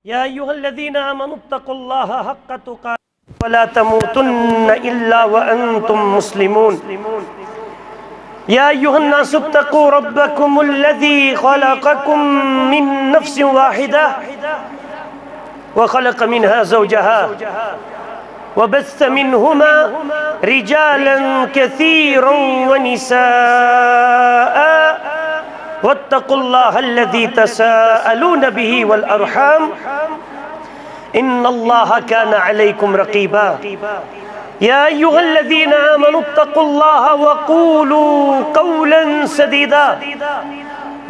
या अय्युहल्लज़ीना आमनुत्तक़ुल्लाह हक़्क़ तुक़ातिही वला तमूतुन्न इल्ला व अंतुम मुस्लिमून। या अय्युहन्नासुत्तक़ू रब्बकुमुल्लज़ी ख़लक़कुम मिन नफ़्सिन वाहिदा व ख़लक़ मिन्हा ज़ौजहा व बस्स मिन्हुमा रिजालन कसीरन व निसाअ वत्तक़ुल्लाहल्लज़ी तसाअलून बिही वल अर्हाम इन्नल्लाह कान अलैकुम रक़ीबा। या अय्युहल्लज़ीना आमनुत्तक़ुल्लाह वक़ूलू क़ौलन सदीदा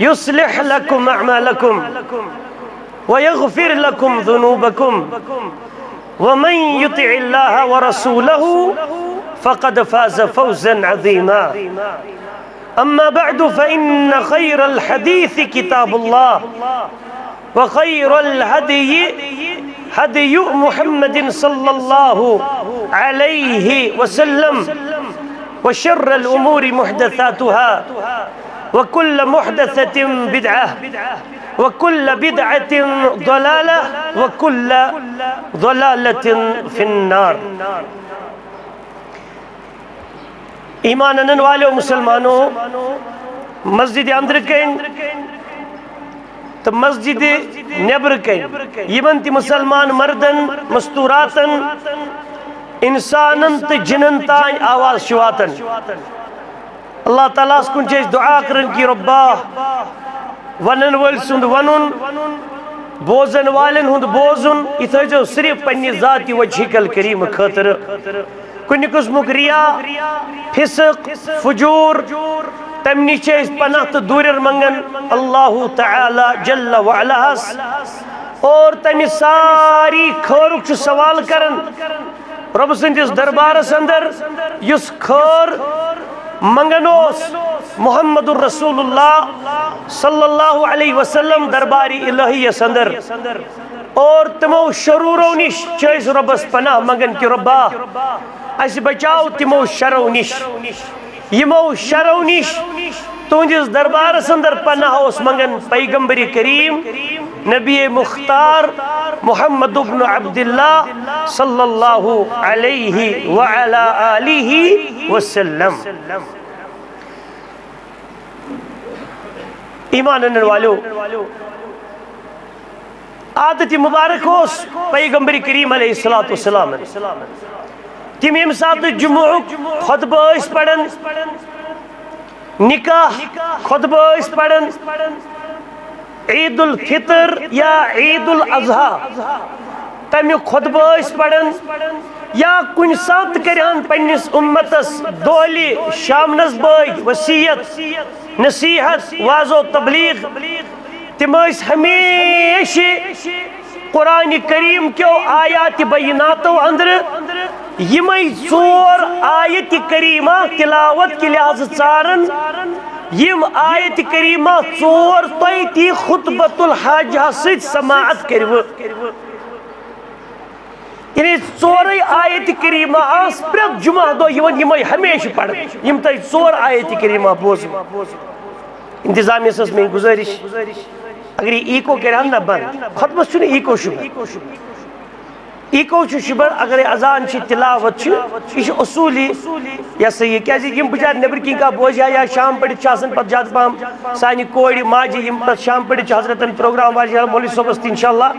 युस्लिह लकुम अअमालकुम व यग़फ़िर लकुम ज़ुनूबकुम व मन युतिइल्लाह व रसूलहू फ़क़द फ़ाज़ फ़ौज़न अज़ीमा। अम्मा बअदु फ़इन्न ख़ैरल हदीस किताबुल्लाह व ख़ैरुल हदयि हदयु मुहम्मदिन सल्लल्लाहु अलैहि वसल्लम व शर्रल उमूरि मुहदसातुहा व कुल्ल मुहदसतिन बिदअह व कुल्ल बिदअतिन ज़लालह व कुल्ल ज़लालतिन फिन्नार। ईमान अनन वाले मुसलमानों, मस्जिद अंदर कन तो मस्जिद नेबर कन यमन ति मुसलमान मर्दन मस्तूरातन इंसानन तो जिनन तान आवाज शुवातन अल्लाह ताला कुन दुआ करन कि रब्बा वनन वल सुंद वनुन बोजन वालन हुंद बोजुन इथो सिर्फ पन्नि जाति वजहिकल करीम खतर कुन किस्मुक रिया फिसक फजूर तम निश पनाह तो दूर मंगन अल्लाह तआला जल्ल व अलास और तम सारी खैरुक सवाल करन रब सन्दिस दरबारस अंदर युस खैर मंगन मुहम्मदुर रसूलुल्लाह सल्लल्लाहु अलैहि वसल्लम दरबारी इलाहियस अंदर और तमो शरूरो निश रबस पनाह मंगन कि रब्बा अस बचाओ तिमो शरो निश यमो शरो निश तुंदिस दरबारस अंदर पनाह ओस मंगन पैगंबरी करीम नबी मुख्तार मुहम्मद इब्न अब्दुल्लाह सल्लल्लाहु अलैहि व अला आलिहि वसल्लम। ईमान अनन वालो, आदत मुबारक होस पैगंबरी करीम अलैहिस्सलातु वस्सलाम तिम यम सात जुमुअक खुतबा पढ़न निकाह खुतबा पढ़न ईद उल फितर या ईद उल अज़हा तमिक खुतबा पढ़न या कुन सात करन पन्निस उम्मतस दोली शामनस बाग वसीयत नसीहत वाजो तबलीग तिम हमेशा कुरान करीम क्यों आयात बैनातो अंदर यमई चोर आयत करीमा तिलावत के लिहाज चारन यम आयत करीमा चोर तय ती खुतबतुल हाजा सत समाअत करव यानी चोर आयत करीमा आस प्रत जुमा दो यमई हमेशा पढ़ यम तय चोर आयत करीमा बोज इंतजामियस में गुजारिश अगर इको कर ना बंद खुतबस इको शुभ इको शुबर अगर अजान तिलावत यह असूली यह सही क्या बिचार नबर किन का बोझ या शाम पढ़ पे ज्यादा पहम सान कोड़ माजि पे शाम पढ़ हजरतन प्रोग्राम मौलवी सोबस इंशाल्लाह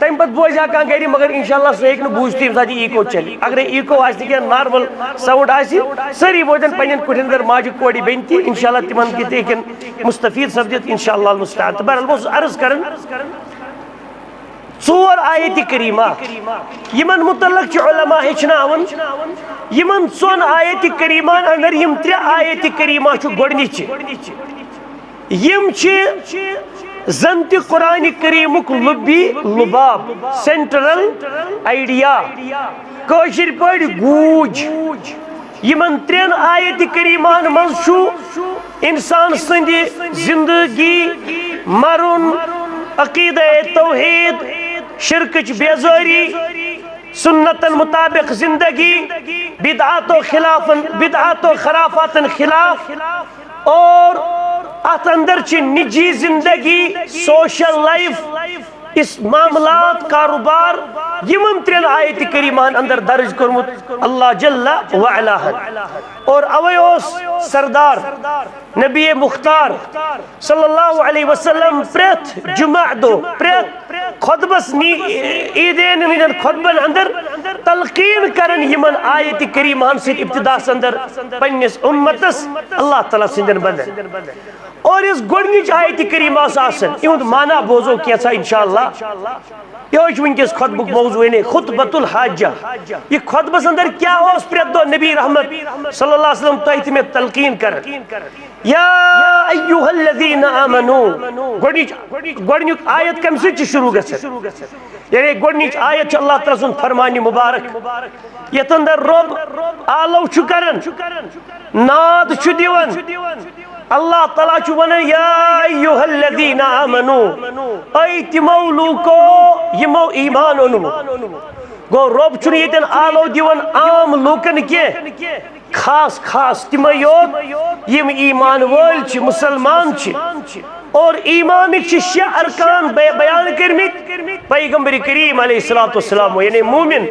तम पे बोझ कह गर मगर इंशाल्लाह सह हे बूझ तम साथ इको चल अगर इको आ नार्मल साउंड सारी बोजन पे कुठन अंदर माजि कोड़ बेन ती इंशाल्लाह तिमन हेकन मुस्तफीद सपदित इंशाल्लाह मुस्तआन। तो बहरहाल बस अर्ज करन चोर आयत करीमा यमन मुतल्लक उलमा हेचनावन यमन सोन आयत करीमान अंदर यम त्रे आयत करीमा गोडनिच यम जन त कुरान करीमुक लुबी लुबाब सेंट्रल आइडिया कशिर पढ़ गूज यमन त्रेन आयत करीमान मज इंसान संदि जिंदगी मरुन अकीदे तौहीद शिरकच बेजारी सुन्नतन मुताबिक जिंदगी बिदअतो खराफातन खिलाफ और अत अंदर निजी जिंदगी सोशल लाइफ इस मामलात कारोबार यमन 3 आयत करीमान अंदर दर्ज कर्मुत अल्लाह जल्ला व अला। और अवे सरदार नबी मुख्तार सल्लल्लाहु अलैहि वसल्लम प्रेत जुमा दो प्रेत खुतबस ईदेन मिनन खुतबन अंदर तलकीन करन यमन आयत करीमान से इब्तिदास अंदर पन्निस उम्मतस अल्लाह ताला सिंदन बंदन। और इस गोडनिच आयत करीमा आसन इहुंद माना बोजो कैसा इंशाअल्लाह। यह वनकस खुतबुक मौजू ने खुतबतुल हाजा। यह खुतबस अंदर क्या प्रेत दो नबी रहमत सल्लल्लाहु अलैहि वसल्लम तोह में तलकीन कर या अय्युहल्लज़ीना आमनू। गोडनिक आयत कम से शुरू गसन यानी गोडनिच आयत अल्लाह ताला सुन फरमान मुबारक यत अंदर रब आलो छु करन नाद छु दिवन अल्लाह ताला छु वन या अय्युहल्लज़ीना आमनू ऐ तिमो लूको यमो ईमान ओनुमो। गो रब छु यतन आलो दिवन आम लूकन के खास खास तिम योत यम ईमान वल छि मुसलमान छि। और ईमान के 6 अरकान बयान करमित पैगंबर करीम अलैहिस्सलातु वस्सलाम यानी मोमिन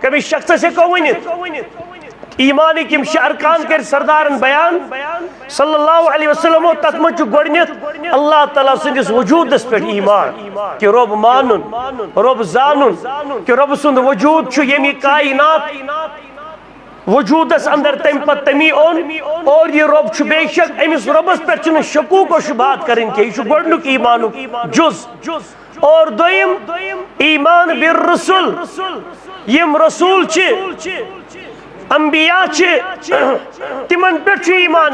कभी शख्स से को वनित ईमान के 6 अरकान कर सरदारन बयान सल्लल्लाहु अलैहि वसल्लम तत मच गोडनित अल्लाह ताला सुंदिस वजूदस पे ईमान कि रब मानुन रब जानुन कि रब सुंद वजूद छु यमी कायनात वजूदस अंदर तम पत तमी ओन। और ये रब छु बेशक अमिस रबस पे छु शकूक और शुबात करन के छु गोडनुक ईमानुक जुज। और दोयम ईमान बिर रसूल यम रसूल छि अंबिया तिमन पे ईमान।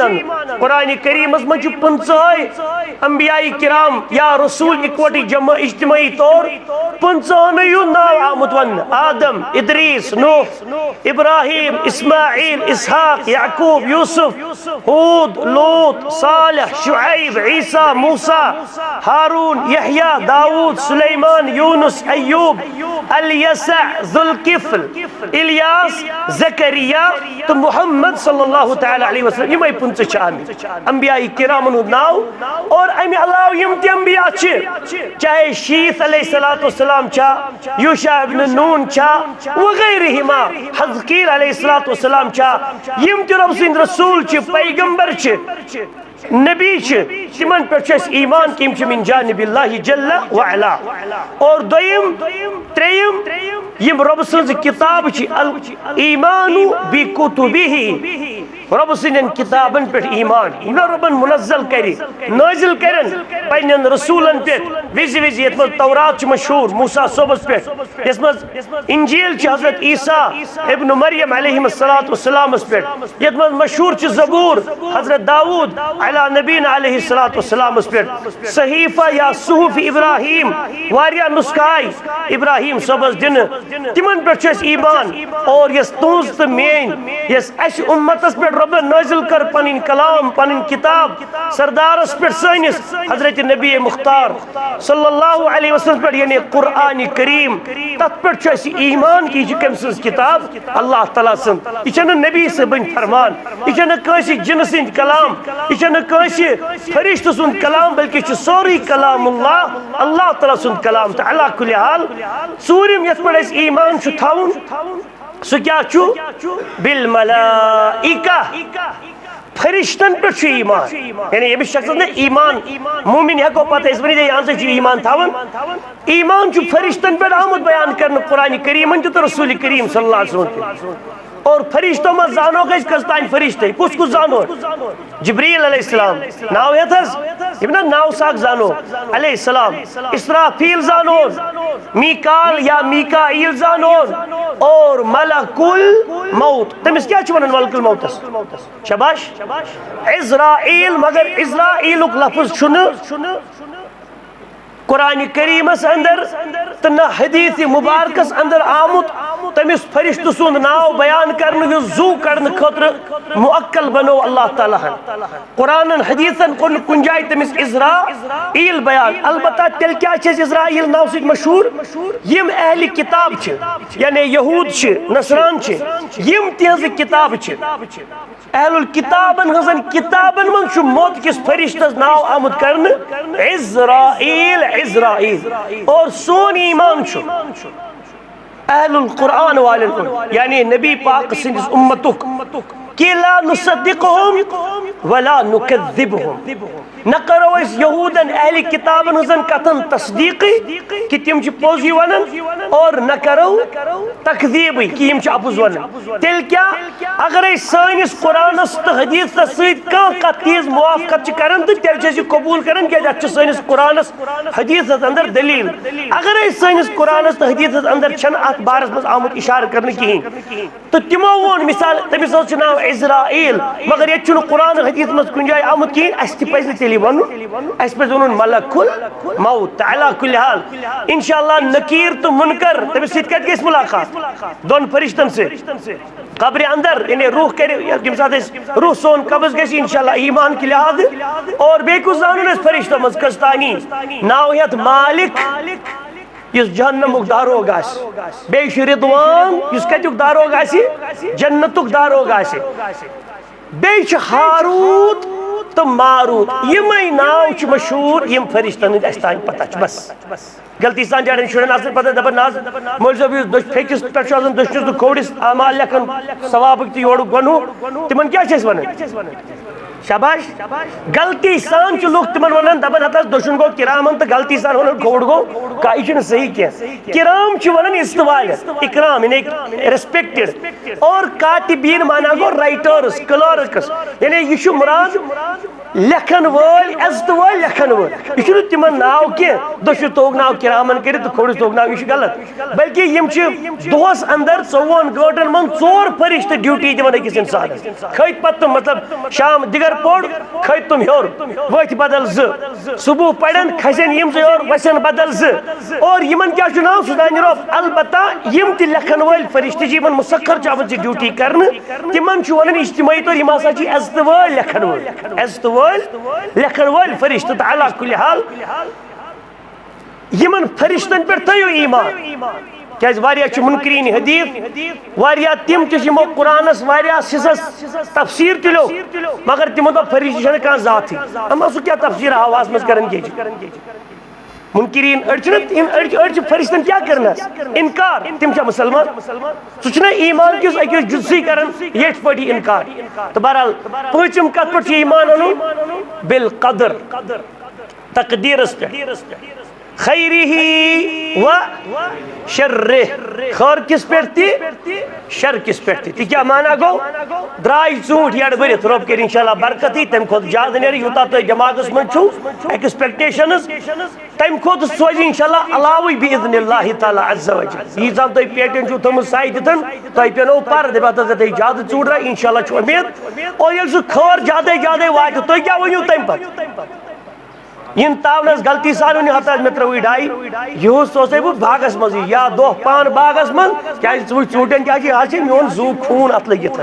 कुरान करीम मज 50 अंबिया किराम या रसूल इकवट जमा इज्तिमाई तौर 50 नाव आमुत वन आदम इदरीस नूह इब्राहिम इस्माइल इसहाक याकूब यूसुफ हूद लूत सालेह शुआइब ईसा मूसा हारून यहया दाऊद सुलेमान यूनुस अय्यूब अल-यसा जुल्किफ्ल इलियास ज़करिया तो मोहम्मद सल्लल्लाहु तआला अलैहि वसल्लम यम 50 अंबिया किरामन नाव। और अमे अलाव यम ते अंबिया चाहे शीस अलैहिस्सलातु वस्सलाम छा यूशा इब्न नून छा वगैरहिमा हज़कील अलैहिस्सलातु वस्सलाम छा यम ते रब सिंद रसूल छ पैगंबर छ नबी तिमन पे ईमान किम मिन जानिबिल्लाहि जल्ला व अला। और दोयम त्रेयम यम रब सज किताब अल ईमानु बिकुतुबिही रब सिंदन किताबन पे ईमान न रबन मुनज़्ज़ल करी नाजिल करन पन्न रसूलन पे विज विज यत तौरात मशहूर मूसा सोबस पे यसम इंजील हजरत ईसा इब्न मरियम अलैहिस्सलातु वस्सलाम पे यत मशहूर ज़बूर हजरत दाऊद अला नबीना अलैहिस्सलातु वस्सलाम पे सहीफा या सुहूफ इब्राहिम वारिया नुस्खाई इब्राहिम सोबस दिन तिमन पे ईमान। और यस तुज तो मेन यस अश उम्मतस पे रब नाजिल कर पनिन कलाम पनिन किताब सरदारस पे सनिस हजरत नबी मुख्तार सल्लल्लाहु अलैहि वसल्लम पे यानी कुरान करीम तत पे ईमान की कमस किताब अल्लाह ताला सन यह नबी से बन फरमान यह कसी जिन सिंद कलाम यह कसी फरिश्त सुंद कलाम बल्कि सोरी कलामुल्लाह अल्लाह ताला सुंद कलाम। तो अला कुल हाल सूरम यत पे ईमान थाउन सो क्या बिल मलाइका फरिश्तन पे ईमान यानी ये शख्स ने ईमान मोमिन हको पता इस बनी यहाँ से ईमान थावन ईमान फरिश्तन पे आमुद बयान कर कुरान करीम तो रसूल करीम सल्लल्लाहु अलैहि वसल्लम। और फरिश्तों में जानो कस्तान फरिश्ते कुछ जानो जिब्रील अलैहिस्सलाम नाव ये नाव साक जानो अलैहिस्सलाम इसराफील जानो मीकाल या मीकाईल जानो और मलकुल मौत तमिस क्या वन मलकुल मौतस शबाश इज़राइल मगर इज़राइल लफ्ज़ कुरान करीमस अंदर तो न हदीस मुबारकस अंदर आमुत तमिस फरिश्त सुंद नाव बयान करने जू कड़न खतर मुअक्कल बनो अल्लाह ताला कुरान हदीसन कुन कुन जाय तमिस इज़राईल बयान अलबत्ता तेल क्या इज़राईल नाव से मशहूर यम अहली किताब यानी यहूद नसरान यम तिहज किताब अहलुल किताबन हजन किताबन मन मौत किस फरिश्तस नाव आमद करन इज़राईल इज़राईल और सोन ईमान अहलुल कुरान वालन यानी नबी पाक सिंदिस उम्मतुक कि ला नुसद्दिकुहुम वला नुकज़्ज़िबुहुम न करो इस यहूदन अहली किताबन हजन कथन तस्दीक कि तिम पोज वनन और न करो तकज़ीब कि यम अपुज वनन तेल क्या अगर सानिस कुरानस तो हदीस कत तीज मुआफ़क़त करन तो तेल कबूल करन क्या सानिस कुरानस हदीस अंदर दलील अगर सानिस कुरानस तो हदीस अंदर छन अत बारस मज आमुत इशार करने कहीं तो तिमो वोन मिसाल तमिस नाव इज़राईल मगर ये कुरान हदीस मज कुन जाय आमुत कहीं अस पज तेली वन अस पे मलकुल मौत अला कुल हाल इंशाअल्लाह नकीर तो मुनकर तमिस सत कत गस मुलाकात दोन फरिश्तन से कब्र अंदर यानी रूह कर रूह सोन कब्ज गस इंशाअल्लाह ईमान के लिहाज और बेकुस जानन फरिश्तों मज कस्तानी नाव यत मालिक इस जहन्नमुक दारोग बे रिदवान इस कत्युक दारोग जन्नतुक दारोग बे हारूत तो मारूत यमई नाव मशहूर यम फरिश्तन तान पता बस गलती सान जड़न शुरन पता दपन नाज मोल फेकिस पे दशनिस तो खोड़िस आमाल लेखन सवाब योड़ गनु तिमन क्या वन शाबाश गलती सान लोग तिमन वन दपन हत दुशन गो किरामन तो गलती सान वन खोड़ गो कह सही कह किराम वन इस्तवाल इकराम रेस्पेक्टेड और कातिबीन माना गो राइटर्स क्लर्क्स यानी यह मुराद लेखन वल इज्जत वल लेखन वल यह तिमन नाव कह दुश तोग नाव किरामन कर तो खोड़िस तोग नाव यह गलत बल्कि यम दोहस अंदर 24 घंटन मन 4 फरिश्त ड्यूटी दिवन अकिस इंसान खत पत मतलब शाम दिगर पोड़ खत तुम हेर वथ बदल सुबह पड़न खसन यम जोर वसन बदल और यमन क्या नाव सुदान रोफ अलबत्ता यम त लेखन वल फरिश्त यमन मुसखर चावन ड्यूटी करन तिमन वन इज्तिमाई तौर यम हसा इज्जत वल लेखन वल इज्जत वल लेखन वल फरिश्त अला कुल हाल यमन फरिश्तन पे थो ईमान क्या मुनकरीन हदीस तिम तमो कुरानस सिजस तफसीर तुलो मगर तिमो दो फरिश्त कह जात हम सह क्या तफसीर हवास मज कर मुनकरीन अड़ फरिश्तन क्या करना इनकार तिम मुसलमान सह ईमान किस अकिस जुज़ी कर ये पे इनकार तो बहरहाल पचम कत पे ईमान अनु बिल कदर तकदीरस पे खैरिही व शर्रिह खैर किस पे शर किस पे क्या माना गो द्राय चूट यड़ भरत रब कर इंशाल्लाह बरकत तम खुद ज्यादा नेर यूता तुम दिमागस मज एक्सपेक्टेशन तम खुद सोज इंशाल्लाह अलाव बिइज़्निल्लाह ताला अज़्ज़ा वजल यह तुम पेटन छो थोम साई दितन तुम पेनो पर दे ज्यादा चूट रहा इंशाल्लाह उम्मीद और ये खैर ज्यादा ज्यादा वात तुम क्या वनु तम पे इन तावनस गलती सान वन हत मे त्रुई डाई यह सोचे बह बागस मज या दो पान बागस मन क्या चूटन क्या आज मोन जू खून अत लगित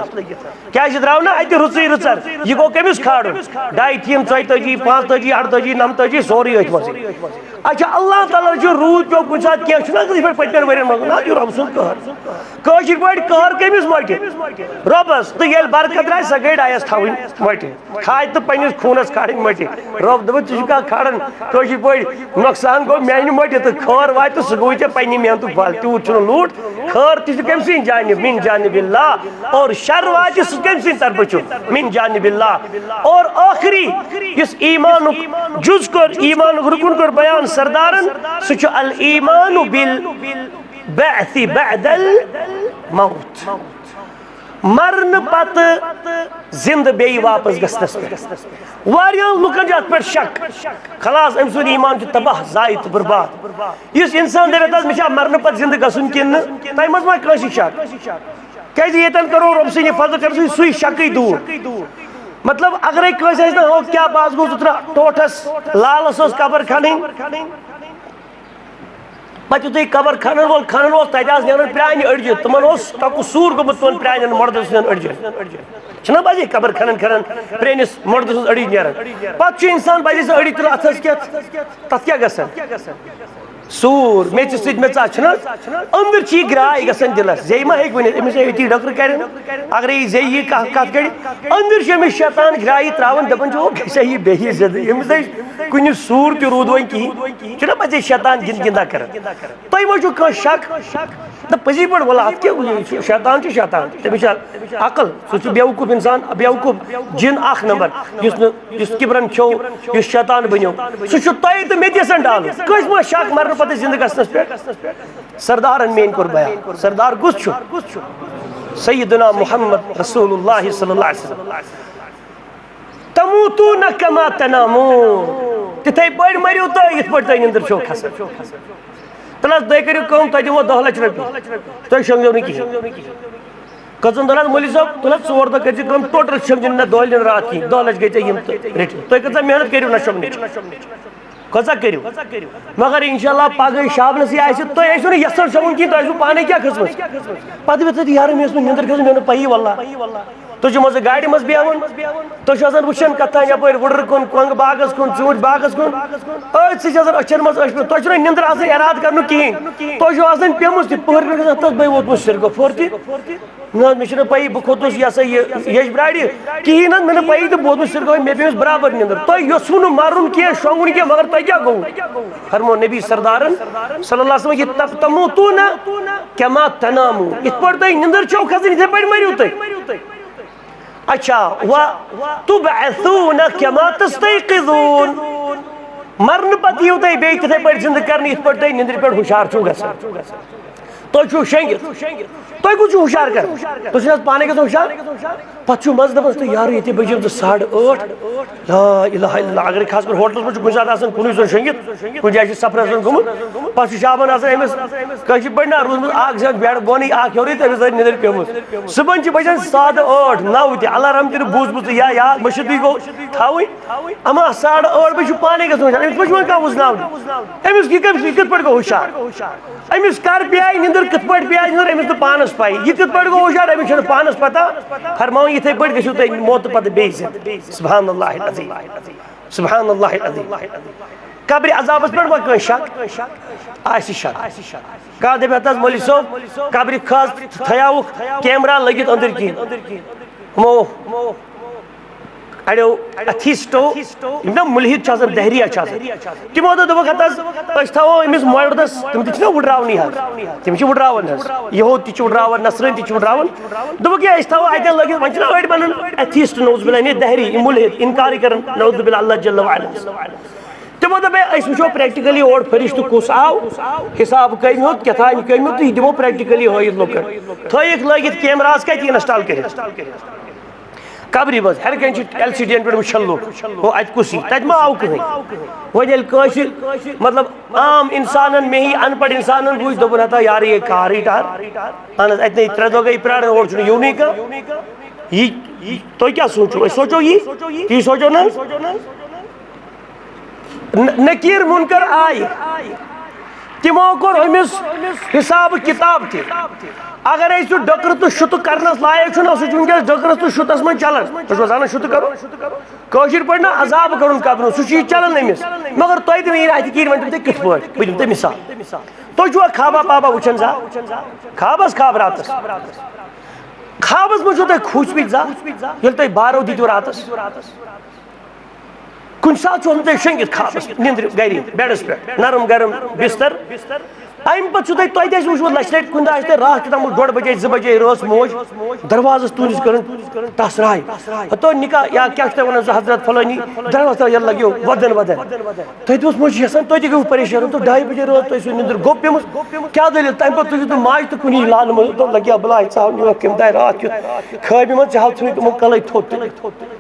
क्या द्राव ना अत रुचि रुचर यह गो कमिस खाड़न 2 3 4 5 48 49 सोरी अथ मज अच्छा अल्लाह ताला रूद पे कुछ सात क्या पटन वन मज रब सुन कहर पे कहर कमिस मट रबस तो ये बरकत राय सह गई डायस थवन मट खाद तो पन्निस खूनस खाड़न मट रब दप क्या खाड़न कशर पे नुकसान गो मान मट तो खर वात तो सह गो ऐ पे मेहनत फल तूत लूट खर तम सी जान मिन जानिबिल्लाह और शर वात सह कम सी तरफ मिन जानिबिल्लाह और आखिरी इस ईमान जुज कर ईमान रुकन कर बयान सरदारन सह अल ईमान बिल बअसी बअदल मौत मरन पत जिंद बे वापस गसनस पे लुकन पे शक खलास अम सुन ईमान तबाह जाय तो बर्बाद इस इंसान दे मे मरन पत जिंद गसन किन तम मज मा शक क्या ये करो रब सद फजल सु शक दूर मतलब अगर क्या बाज गो टोठस लालस कबर खन पे यु कबर खनन वोल तक नीरान प्रान अड़ज तमन टकु सूर गोमुत तमन प्रान मर्दस अड़ज छना बजे कबर खनन प्रेनिस मर्दस अड़ी नीरान पे इंसान बजे से अड़ी तुल अथस तथ क्या गसन सूर मेच सत मे छना अंदर ची ग्राय गसन दिलस जे मा हेक वनित अमिस यति डॉक्टर कर अगर ये जे ये कत कर अंदर छ अमिस शैतान ग्राय त्रावन दपन जो सही बेही जद अमिस कुन सूर त रूद वन की छना बजे शैतान गिंदा कर तय वो क शक द पजी पड़ बोला आप क्या शैतान छ शैतान तमिस अकल सु बेवकूफ इंसान बेवकूफ जिन आख नंबर युस किबरन खो युस शैतान बनो सु तय त मेदिसन डाल कस मा शक मरन पते जिंद गसनस पे सरदार मेन कोर बयान सरदार कुछ सैयदना मुहम्मद रसूलुल्लाह सल्लल्लाहु अलैहि वसल्लम तमूतून कमा तनामून तिथे पड़ मरियो तो इत पड़ निंदर छो खसन तलस दय करियो कम तय दिमो 10 लाख रुपये तय शंगजो नि की कजन दलाल मौलवी साहब तुला 4 दह कर कम टोटल शंगजन न 2 दिन रात की 2 लाख गई यम रेट तय कजा मेहनत करियो न शंगन कजा करियो मगर इंशाल्लाह पगह शाबनस तुम आसो यसान शमन की तुम पाने क्या खसम पे यार मे निंदर खस मे पी वल्ला तुम मज गाड़ी मज बेहन तुम वुचान कथा यप वुडर कुन कंग बागस कुन चूट बागस कुन अचन अचन मज तुम निंदर आसान इराद कर कहें तुम पेम पहर तथ बे वोतमुत सिरगफोर मे पी बह खोतुस यह सा यज ब्राड़ कहीं ना मे पी तो वोतमुत सिरगफ मे पे बराबर निंदर तुम योसू मरुन कह शोंगुन कह मगर तुम क्या गो फरमो नबी सरदारन सल्लल्लाहु अलैहि वसल्लम तमूतून कमा तनामून इत पर तुम निंदर छो खसन इथे पर मरियो तुम अच्छा व तुबअसून कमा तस्तयक़िज़ून मरन पत यू तुम बे तिथे पर जिंद कर इत पर तुम निंदर पे हुशार छो गसन तुम छो शेंगित तुम कुछ हुशार कर तुम पाने गो हुशार पे मज दपान तो यार ये बजम 8:30 ला इलाहा इल्लल्लाह अगर खास कर होटल में कुछ आसान कुन जन शेंगित कुछ जाए सफर गुमुत पे शाबान अमिस कशि पे ना रूदमुत आख जन बेड़ बोन आख हेरी तो अमिस निंदर पेमुत सुबह बजान 7:30 9 ते अलार्म ते बूजमुत या मशीद गो थावी अमा 8:30 बजे पाने गो अमिस पे क्या वुजनाव अमिस कत पे गो हुशार अमिस कर पे निंदर कत पे पे निंदर अमिस तो पानस पाई यह कत पे गो हुशार अमिस पानस पता फरमाओ इथे पे गो तुम मौत पे बेइज्जत सुभानअल्लाह अज़ीम सुभानअल्लाह अज़ीम कब्र अज़ाबस पे वा शक आसि शक कह दप मौलवी साहब कब्र खस थयाव कैमरा लगित अंदर कहीं मो अड़ो अथिस्टो ना मुलहिद दहरिया तमो दोप थो अमिस मर्दस तम तो वुडरावन तम वुडरावन यहूद ती वुडरावन नसरन ती वुडरावन दोप क्या थो अतन लगित वन अड़ बन अथिस्ट नौजुबिल्लाह दहरी मुलहिद इनकार कर नौजुबिल्लाह अल्लाह जल्ल वअला तमो दोप वो प्रैक्टिकली और फरिश्त कुस आव हिसाब कम क्या कम तो दिमो प्रैक्टिकली हयत लुकन थक लगित कैमरास कत इंस्टॉल कर कब्री मज हर कह LCD पे वुचान लुक वो अत कुछ तत मा आव कहीं वन मतलब आम इंसान मे ही अनपढ़ इंसान वो दोपन हता यार ये कार टार अहन अत 3 दह गई प्राण और यूनी का तुम क्या सोचो सोचो ये सोचो ना नकीर मुनकर आय तमो कोर अमिस हिसाब किताब ति अगर डकर तो शुत करनस लायक वनकस डकरस तो शुतस मन चलान तुम जाना शुत कर पे ना अजाब कर कब्र सह चलान अमिस मगर तुम दिन अत वन तुम कथ पे बह दिम मिसाल तुम खाबा पाबा वुचान जा खाबस खाब रात खाबस मो तुम खुच पी जा ये तुम बारो दित रात कुन सात तुम शेंगित खाबस निंद्र गर बेडस पे नरम गरम बिस्तर अम पे तुम वो लच लट कुन रात तम 1:30 बजे 2 बजे रोज मोज दरवाज तुज कर तस राय तो निका या क्या वन हजरत फलानी दरवाजा ये लगे वदन वदन तुम मोज यसान तुम गो परेशान तो 2:30 बजे रोज तुम निंदर गो पेम क्या दलील तम पे तुम माज तो कुन लान तो लगे बलाय चाव कम दाय रात खब मत चाह तुम कल थोत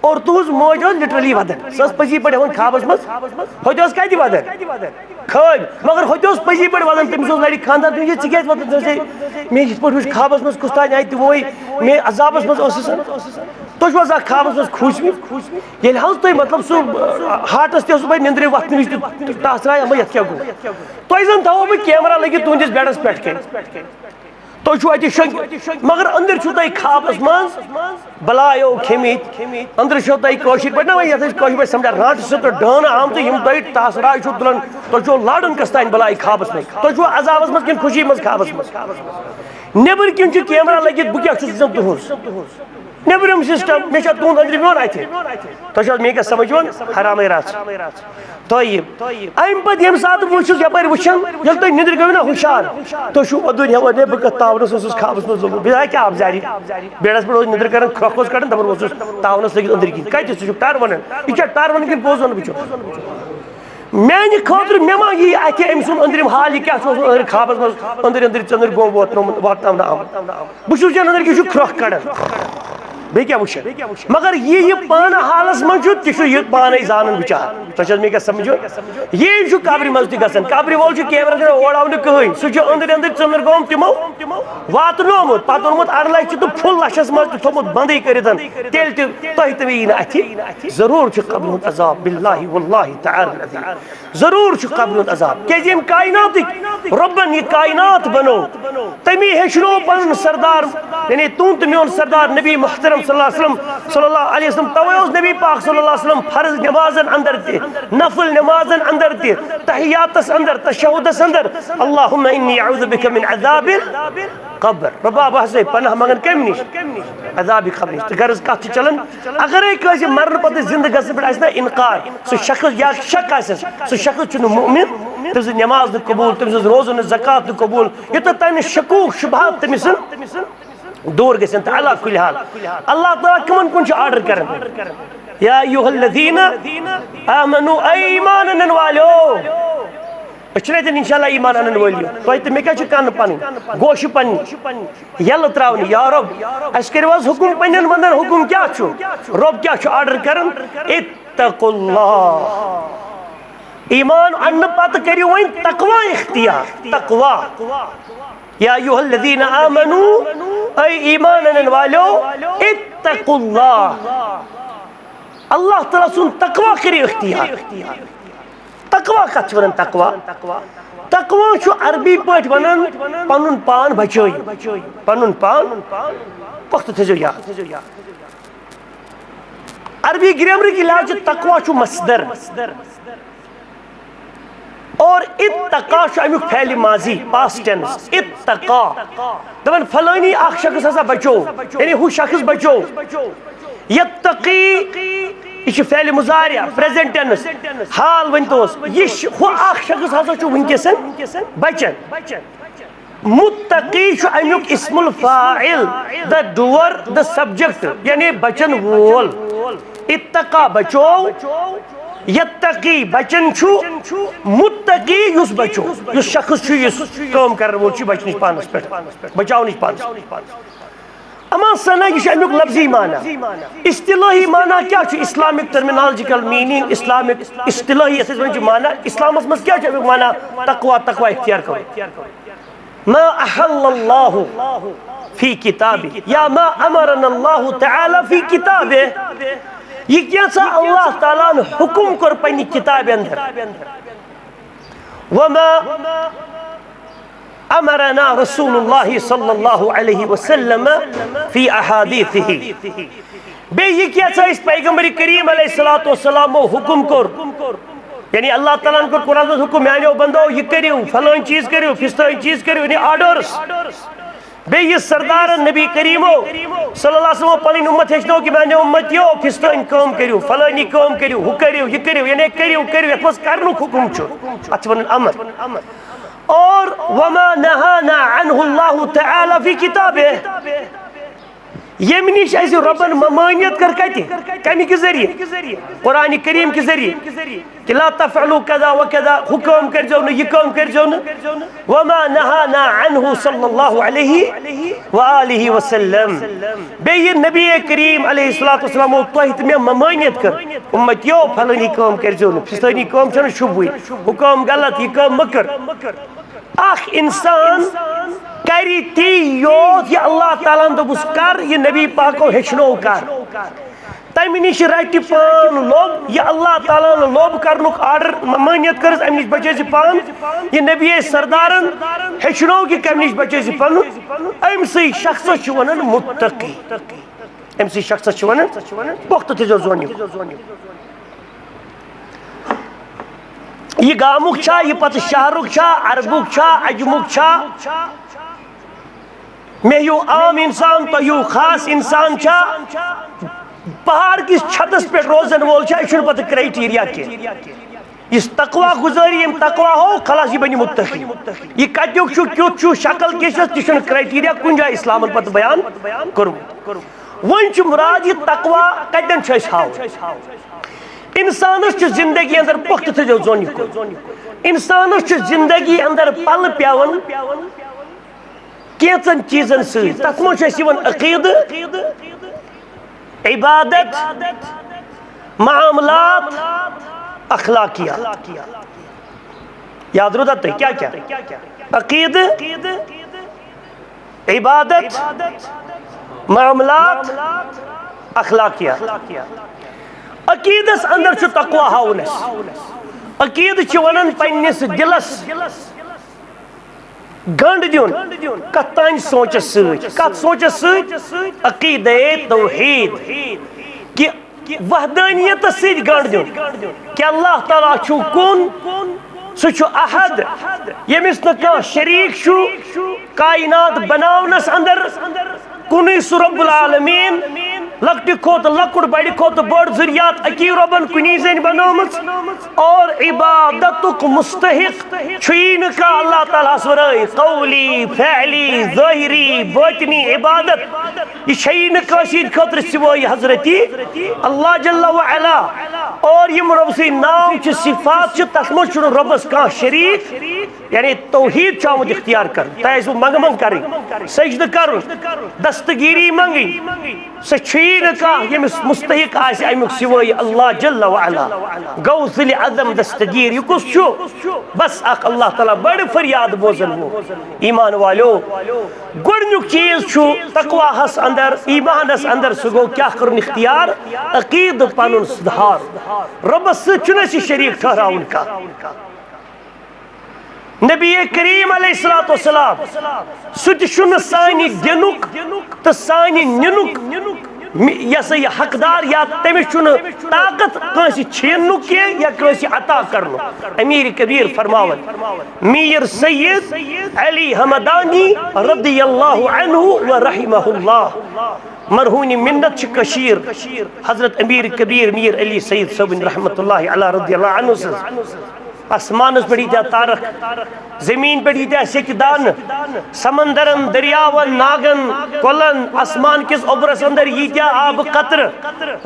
और तुज मोज लिटरली वदन सस पजी पे खाबस मज होत कत वदन खब मगर होत पजी पे वदन तमिस लड़ खानदार तुम क्या वदन मे पे खाबस मज कुछ तान आय वो मे अजाबस मज तुझा खाबस मज खूसमी ये तुम मतलब सह हार्टस तस बह निंद्रे वथन विज टसराय ये क्या गो तुम जन थो बह कैमरा लगित तुंदिस बेडस पे तुम मगर अंदर तुम खाबस मज बलायो खेमित अंदर तुम पे ना पे समझा राट सो डान आम तो टसराय तुलान तुम लाडन कस तान बलाय खाबस मज तुम अजाबस मज कि खुशी मज खाबस मज नेबर किन कैमरा लगित बह क्या तुहस नेबरम सिस्टम मे तुंद अंदर मोन अथि तुम मे क्या समझ हराम रात तयब अम पे ये सात वुस यपर वुचान ये तुम निंद्र गो ना हुशार तुम ओदुन हेवन बह कत तावनस खाबस मज लोग बह क्या आबजारी बेडस पे निंद्र कर खस कड़न दपान तावनस लगित अंदर किन कत टर वन यह टर वन कि पोज वन बह मान खुद मे मा यी अथ अम सुन अंदरिम हाल यह क्या खाबस मज अंदर अंदर चंदर गो वातन आम बह अंदर क्या ख्रख कड़न बे क्या वुच मगर ये पान हालस मज तह पान जान बिचार तुम मे क्या समझो ये कब्र मज तन कब्र वोल कैमरा ओड़ाव कहें सह अंदर अंदर चंदर गोम तमो वातनोमुत पे ओनमुत अड़ लच तो फुल लचस मज थोमुत बंद कर तेल तुम यी अथ जरूर कब्र हुंद अजाब बिल्लाहि वल्लाहि तआला जरूर कब्र हुंद अजाब क्या कायनात रब्बन यह कायनात बनो तमी हेचनो पन सरदार यानी तू तो मोन सरदार नबी मुहतरम सल्लल्लाहु अलैहि वसल्लम तवे नबी पाक सल्लल्लाहु अलैहि वसल्लम फर्ज नमाजन अंदर ते नफल नमाजन अंदर ते तहियातस अंदर तशहुदस अंदर अल्लाहुम्मा इन्नी अऊज़ु बिका मिन अज़ाबिल कब्र रब्बा बहसे पनाह मंगन कम निश अज़ाब कब्र तो गर्ज कत चलन अगर कस मरन पते जिंद गसन पे ना इनकार सह शख्स या शक सह शख्स मुमिन तम नमाज न कबूल तम रोज़ो न ज़कात न कबूल युत तन शकूक शुबहात तमिस दूर गसन तो अला कुल हाल अल्लाह ताला कमन कुन ऑर्डर कर या अय्युहल्लज़ीना आमनू ईमान अनन वालो अच्छे इंशाल्लाह ईमान अनन वालियो तो मे क्या कन पन गोश पन यल त्रावन या रब अस करवज हुकुम पन्न बंदन हुकुम क्या रब क्या ऑर्डर कर इत्तकुल्लाह ईमान अन्न पत करियो वन तकवा इख्तियार तकवा या अय्युहल्लज़ीना आमनू ऐ ईमान अनन वालो इत्तकुल्लाह अल्लाह ताला सुन तकवा करियो इख्तियार तकवा कत वन तकवा तकवा अरबी पे वन पनुन पान बचोई पनुन पान वक्त थो याद अरबी ग्रामर की लिहाज तकवा मसदर और इत्तका अमुक फैल माजी पास्ट टेंस इत्तका दपन फलानी अख शख्स हसा बचो यानी हु शख्स बचो यत्तकी यह फैल मुजारिया प्रेजेंट टेंस हाल वन तोस यह हु अख शख्स हसा वनकसन बचन मुत्तकी अमुक इस्मुल फाइल द डूअर द सब्जेक्ट यानी बचन वोल इत्तका बचो यत्तकी बचन मुत्तकी युस बचो युस शख्स काम कर वो बचन पानस पे बचाव पानस अमा सना यह अमुक लफ्जी माना इस्तिलाही माना क्या इस्लामिक टर्मिनोलॉजिकल मीनिंग इस्लामिक इस्तिलाही माना इस्लामस मज क्या माना तकवा तकवा इख्तियार करो मा अहल्लल्लाहु फी किताबी या मा अमरनल्लाहु तआला फी किताबे यह क्या अल्लाह ताला ने हुकुम कर पन्नी किताब अंदर वमा अमरना रसूलुल्लाह सल्लल्लाहु अलैहि वसल्लम फी अहादीथिही बे यह क्या पैगंबर करीम अलैहिस्सलातु वस्सलाम हुकुम कर यानी अल्लाह ताला ने कुरान में हुकुम मानो बंदो यह करियो फलान चीज करियो फिस्तान चीज करियो यानी ऑर्डर्स बे यह सरदार नबी करीमो सल्लल्लाहु अलैहि वसल्लम पन उम्मत हेचनो कि मानो उम्मतियो फिस्तान काम करियो फलानी काम करियो हु करियो यह करियो यानी करियो करियो यत करनु हुकुम अत वन अमर और वमा नहाना अन्हु अल्लाह तआला फी किताबे यम निश रबन ममानियत कर कमी के जरिए कुरान करीम के जरिए कि ला तफअलु कदा व कदा हुकुम कर जो न यह काम कर जो न वमा नहाना अन्हु सल्लल्लाहु अलैहि व आलिहि वसल्लम बे ये नबी करीम अलैहि सल्लल्लाहु अलैहि वसल्लम तो में ममानियत कर उम्मतियो फलानी काम कर जो न फिस्तानी काम छ शुभ हुकुम गलत यह काम मकर आख इंसान करी ती योत ये अल्लाह ताला दोबुस कर ये नबी पाको हेचनो कर तम निश रट पान लोभ यह अल्लाह ताला लोभ कर आर्डर मानियत कर अम निश बचे पान यह नबी सरदारन हेचनो कि कम निश बचे पन अम शख्स वन मुत्तकी अम शख्स वन पुख्त थो जोन यह गामुक यह पत शहरुक अरबुक अजमुक मे यू आम इंसान तो यू खास इंसान पहाड़ किस छतस पे रोजन वोल यह पत क्राइटेरिया कह इस तकवा गुजारी यम तकवा हो खलास यह बन मुत्तकी यह कत्युक क्युत शक्ल किस तह क्राइटेरिया कुन जाए इस्लाम पत बयान कर्मुत वन मुराद यह तकवा कतन हाव इंसानस जिंदगी अंदर पुख्त थो जोन इंसानस जिंदगी अंदर पल पेवन कैचन चीजन सत मन अकीद इबादत मामलात अखलाकिया याद रो तुम क्या क्या अकीद इबादत मामलात अखलाकिया अकीदस अंदर तकवा हाउनस अकीद वन पन्निस दिलस गंड दिन कत तान सोचस कत सोचस अकीद तौहीद कि वहदानियत सद गंड दिन कि अल्लाह ताला छु कुन सह अहद यमिस न शरीक कायनात बनावनस अंदर कुन रब्बुल आलमीन लकट खोत लकुट बड़ खोत बड़ जुरियात अकी रबन कुनी जन बनोमत और इबादतुक मुस्तहिक छुईन का अल्लाह ताला वराई कौली फैली ज़ाहिरी बातिनी इबादत यह छईन काशीद खतर सिवाय हजरती अल्लाह जल्ला व अला और यम रब से नाम च सिफात च तस मज रबस का शरीक यानी तौहीद चामुत इख्तियार कर तस मंग कर सजद कर दस्तगीरी मंगी सही का यमिस मुस्तहिक अमुक सिवाय अल्लाह जल्ला व अला गौसल अज़म दस्तगीर यह कुछ बस अख अल्लाह ताला बड़ फरियाद बोजन वो ईमान वालो गुडनुक चीज तकवा हस अंदर ईमानस अंदर सह गो क्या कर इख्तियार अकीद पन सुधार रबस सह शरीक ठहराउन का नबी करीम अलैहिस्सलाम सह सानि दिनुक तो सानि निनुक यह यह हकदार या तमिस ताकत कंस छीनुक कह या कंस अता करनु अमीर कबीर फरमावन मीर सैयद अली हमदानी रदियल्लाहु अन्हु व रहिमहुल्लाह मरहूनी मिन्नत कशीर हजरत अमीर कबीर मीर अली सैयद सबन रहमतुल्लाहि अलैहि रदियल्लाहु अन्हु आसमानस पे यीत्या तारक जमीन पे यीत्या सेकदान समंदरन दरियावन नागन कोलन आसमान किस ओबरस अंदर यीत्या आब कतर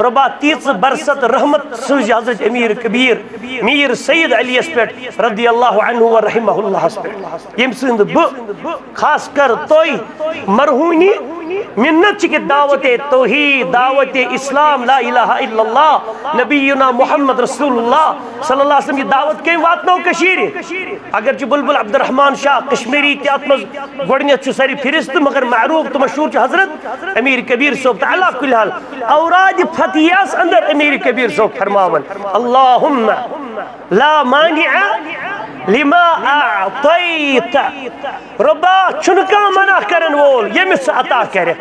रबा 30 बरसत रहमत सूज हजरत अमीर कबीर मीर सैयद अली पे रदियल्लाहु अन्हु व रहिमहुल्लाह पे यम सिंद ब खास कर तोय मरहूनी मिन्नत के दावत तौहीद दावत इस्लाम ला इलाहा इल्लल्लाह नबीना मुहम्मद रसूलुल्लाह सल्लल्लाहु अलैहि वसल्लम की दावत के वातनो कशीर अगर बुलबुल अब्दुर्रहमान शाह कश्मीरी तथ मज गोडनेथ सारी फिरिस्त मगर मारूफ तो मशहूर हजरत अमीर कबीर सोब तो अला कुल हाल औराद फतियास अंदर अमीर कबीर सोब फरमावन अल्लाहुम्मा ला मानिअ लिमा अअतैत रब्बा चुनका मना करन वोल यमिस अता करे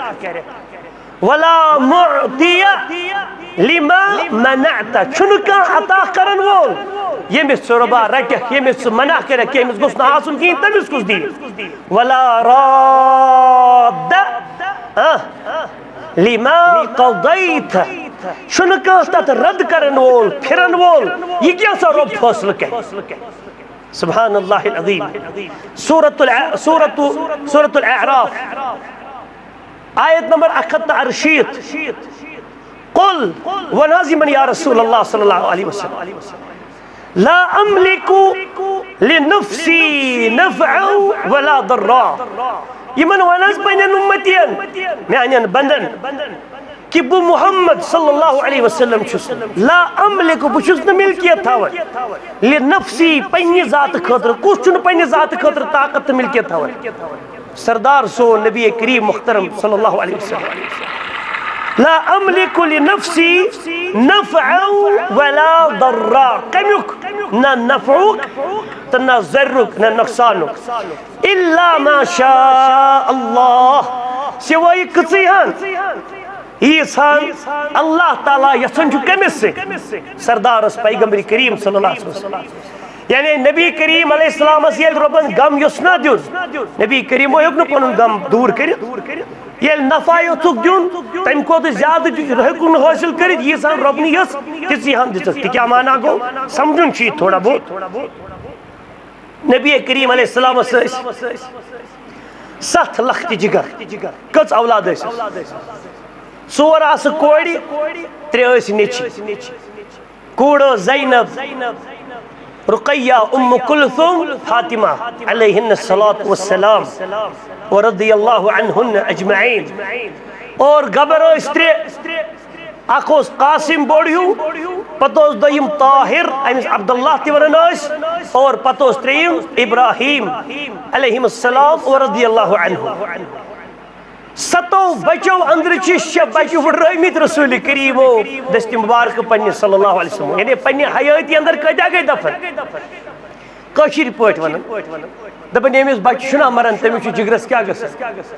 वला मुअतिया लिमा मनात चुनका अता करन वोल यमिस रब्बा रट यमिस मना करे कि यमिस गुस ना आसुन की तमिस कुछ दी वला राद लिमा क़दैत चुनका तत रद्द करन वोल फिरन वोल ये क्या सा रब फैसला के सुभान अल्लाह अज़ीम सूरतुल अअराफ आयत नंबर 168 कुल व नाज़िमन या रसूल अल्लाह सल्लल्लाहु अलैहि वसल्लम ला अमलिकु लिनफ्सी नफ़अन वला दर्रा यमन वनस पन्न उम्मतियन मेन बंदन कि बु मोहम्मद सल्लल्लाहु अलैहि वसल्लम छुस ला अमलिकु बुछुस न मिल्कियत थावन ले नफ्सी पन्नि जात खतर कुछ न पन्नि जात खतर ताकत मिल्कियत थावन सरदार सो नबी करीम मुहतरम सल्लल्लाहु अलैहि वसल्लम ला अमलिकु लिनफ्सी नफ़अन वला दर्रा, कमियुक न नफ़उक तो न ज़र्रुक न नुक़सानुक इल्ला मा शा अल्लाह, सिवाय कसिहन ईसान अल्लाह ताला यसन कमिस सरदारस पैगंबर करीम सल्लल्लाहु अलैहि वसल्लम, यानी नबी करीम अलैहिस्सलाम रबन गम युसना दुन, नबी करीम हेक न पन गम दूर कर, ये नफा युक दुन तम खोत ज्यादा हेकु हासिल कर, यीसान रबन यस तिहन दिस, क्या माना गो समझुन थोड़ा बहुत। नबी करीम अलैहिस्सलाम 7 लाख जिगर, कच औलाद 4 आस कोड़ 3 नेची, कूड़ ज़ैनब रुक़ैया उम्म कुलथुम फातिमा अलैहिन्नस्सलातु वस्सलाम व रज़ियल्लाहु अन्हुन्न अजमईन, और गबर 3 अख कासिम बोड़ू, पतो दोयम ताहिर अमिस अब्दुल्लाह ति वनान, और पतो 3 इब्राहिम अलैहिस्सलाम व रज़ियल्लाहु अन्हु। 7 बचो अंदर 6 बच्चे वुर्रमित रसूल करीमो दस्त मुबारक पन्ने सल्लल्लाहु अलैहि वसल्लम, यानी पन्ने हयाती अंदर कदा गई दफन, कशिर पट वन दपन यमिस बच्चे छुना मरन तमिस जिगरस क्या गस,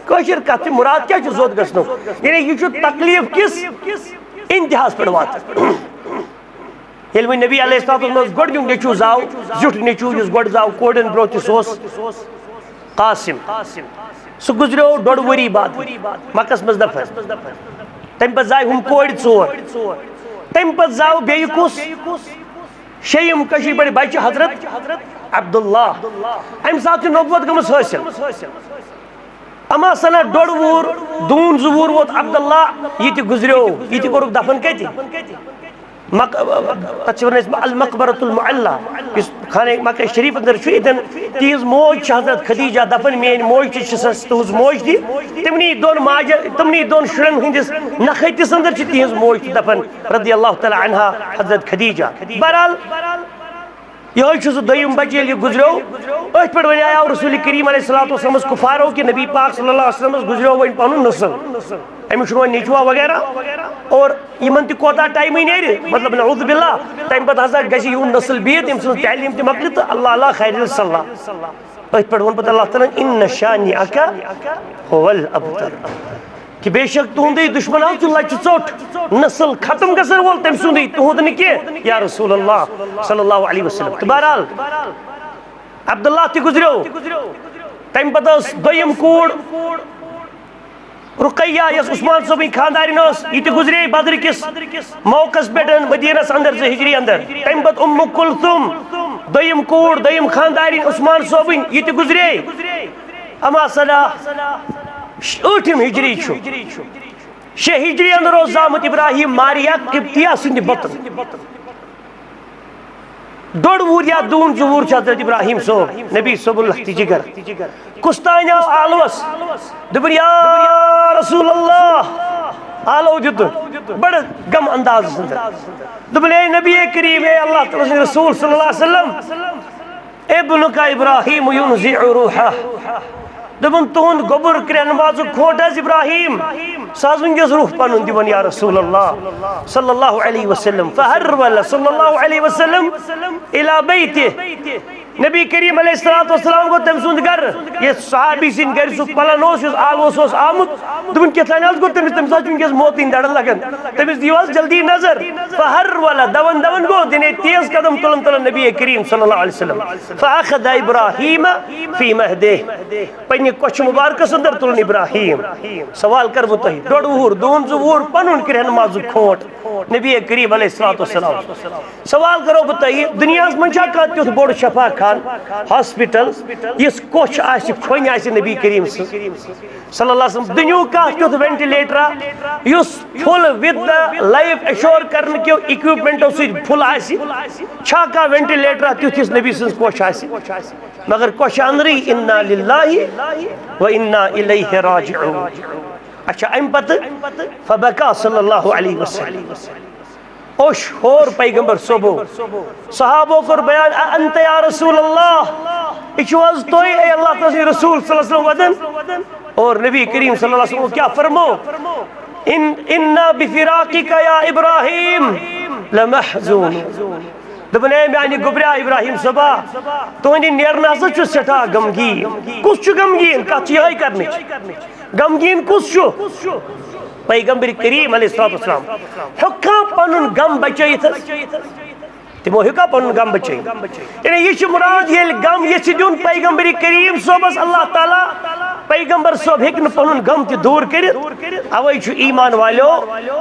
कशिर कथ मुराद क्या जोत गसनो, यानी यह तकलीफ किस इंतहास पे वात। ये वो नबी अलैहिस्सलाम गोड़ नेचू जाव जुट नेचू गोड़ जाव कोड़न ब्रो सोस कासिम, सह गुजरो 1.5 वरी बाद मक्कस मज दफन, तम पे जाय हम कोड़ 4, तम पे जाव बे कुस 6 कशीर पे बच्चे हजरत अब्दुल्ला, अम सात नबुवत गमस हासिल, अमा सना 1.5 वुर 2 वुर वोत अब्दुल्ला, ये गुजरो ये कोरुक दफन कति अल मकबरतुल मुअल्ला, खाने मक्का शरीफ अंदर तीज मोज हजरत खदीजा दफन, मेन मोज तुज मोज दी तमनी दोन शुरन हंदिस नखतिस अंदर तीज मोज दफन रज़ियल्लाहु तआला अन्हा हजरत खदीजा। बहरहाल यह दोयम बच्चे ये गुजरो, अथ पे वन आया रसूल करीम अलैहिस्सलातु वस्सलाम कुफारो कि नबी पाक सल्लल्लाहु अलैहि वसल्लम गुजरो वन पन नस्ल, अमिस वो नेचुआ वगैरह, और इन कोता टाइम नेर, मतलब नऊज़ बिल्लाह, तम पे हसा गि नस्ल बिहत अम सज तलीम त मकल तो अल्लाह खैर सल्ला, अथ पे वो अल्लाह ताला इन्न शानिअका हुवल अब्तर, कि बेशक तुंद दुश्मन लच चोट नस्ल खत्म गसन वोल तम सुंद तुंद न कह या रसूल अल्लाह सल्लल्लाहु अलैहि वसल्लम। तो बहरहाल अब्दुल्लाह ति गुजरो, तम पे दोयम कूड़ रुक़ैया यस उस्मान सोबी खानदारिन ये गुजरे बद्र किस मौकस पे मदीनस अंदर हिजरी अंदर, तम पे उम्म कुलथुम दोयम कूड़ दोयम खानदारिन उस्मान सोबी ये गुजरे, अमा सदा 8 हिजरी 6 हिजरी अंदर जामुत इब्राहिम मारिया किब्तिया सिंध बतन 1.5 वुर या 2 वुर हजरत इब्राहिम सोब नबी सोबुल्लाह जिगर कुस्तान आलवस दबन या रसूल अल्लाह आलो दित बड़ गम अंदाज दबन ए नबी करीम ए अल्लाह ताला रसूल सल्लल्लाहु अलैहि वसल्लम इब्नुका इब्राहिम युनज़िउ रूहा, दबन तुंद गोबर क्रन बाजु खोट इब्राहिम सह वस रूह पन दिवन या रसूल अल्लाह सल्लल्लाहु अलैहि वसल्लम, फहरवल सल्लल्लाहु अलैहि वसल्लम इला बैति, नबी करीम अलैहिस्सलातु वस्सलाम को तम सुंद घर ये सहाबी सिन घर सु पलन आलवस आमुत दबन केथान गो तमिस तम सच वस मौत इन दड़ लगन तमिस दिवास जल्दी नजर, फहरवल दवन दवन गो दिने तेज कदम तुलन तुलन नबी करीम सल्लल्लाहु अलैहि वसल्लम, फअखद इब्राहिम फी महदे, पन्ने कोच मुबारक अंदर तुलन इब्राहिम। सवाल कर वो तही 1.5 वुर 2 वुर पनुन करन माजु खोट नबी करीम अलैहिस्सलातु वस्सलाम, सवाल करो बतई दुनिया में का तुथ बोड़ शफा खान हॉस्पिटल इस कोच आस खोन आस नबी करीम सल्लल्लाहु अलैहि वसल्लम, दुनिया का तुथ ventilator useful with the life assure करने के इक्विपमेंटो से फुल आस छा का वेंटिलेटर तुथ इस नबी सज कोच आस, मगर कोच अंदरी इन्ना लिल्लाहि व इन्ना इलैहि राजिऊन। अच्छा अम पत फबका सल्लल्लाहु अलैहि वसल्लम, ओश होर पैगंबर सोबो सहाबो कर बयान अंत या रसूल अल्लाह इचवाज तो अल्लाह ताला रसूल सल्लल्लाहु अलैहि वसल्लम, और नबी करीम सल्लल्लाहु अलैहि वसल्लम क्या फरमो इन्ना बिफिराकिका या इब्राहिम लमहज़ून। दपन ए मानी गुबरा इब्राहिम सबा तुहंदि नेरना हसा सठा गमगीन। कुछ गमगीन कत यही करने गमगीन कुछ पैगंबर करीम अलैहिस्सलाम हेका पनुन गम बचैत तिमो हेका पनुन गम बचैत यानी यह मुराद ये गम ये दिन पैगंबर करीम सोबस अल्लाह ताला पैगंबर सोब हेक पनुन गम त दूर कर। अवै ईमान वालो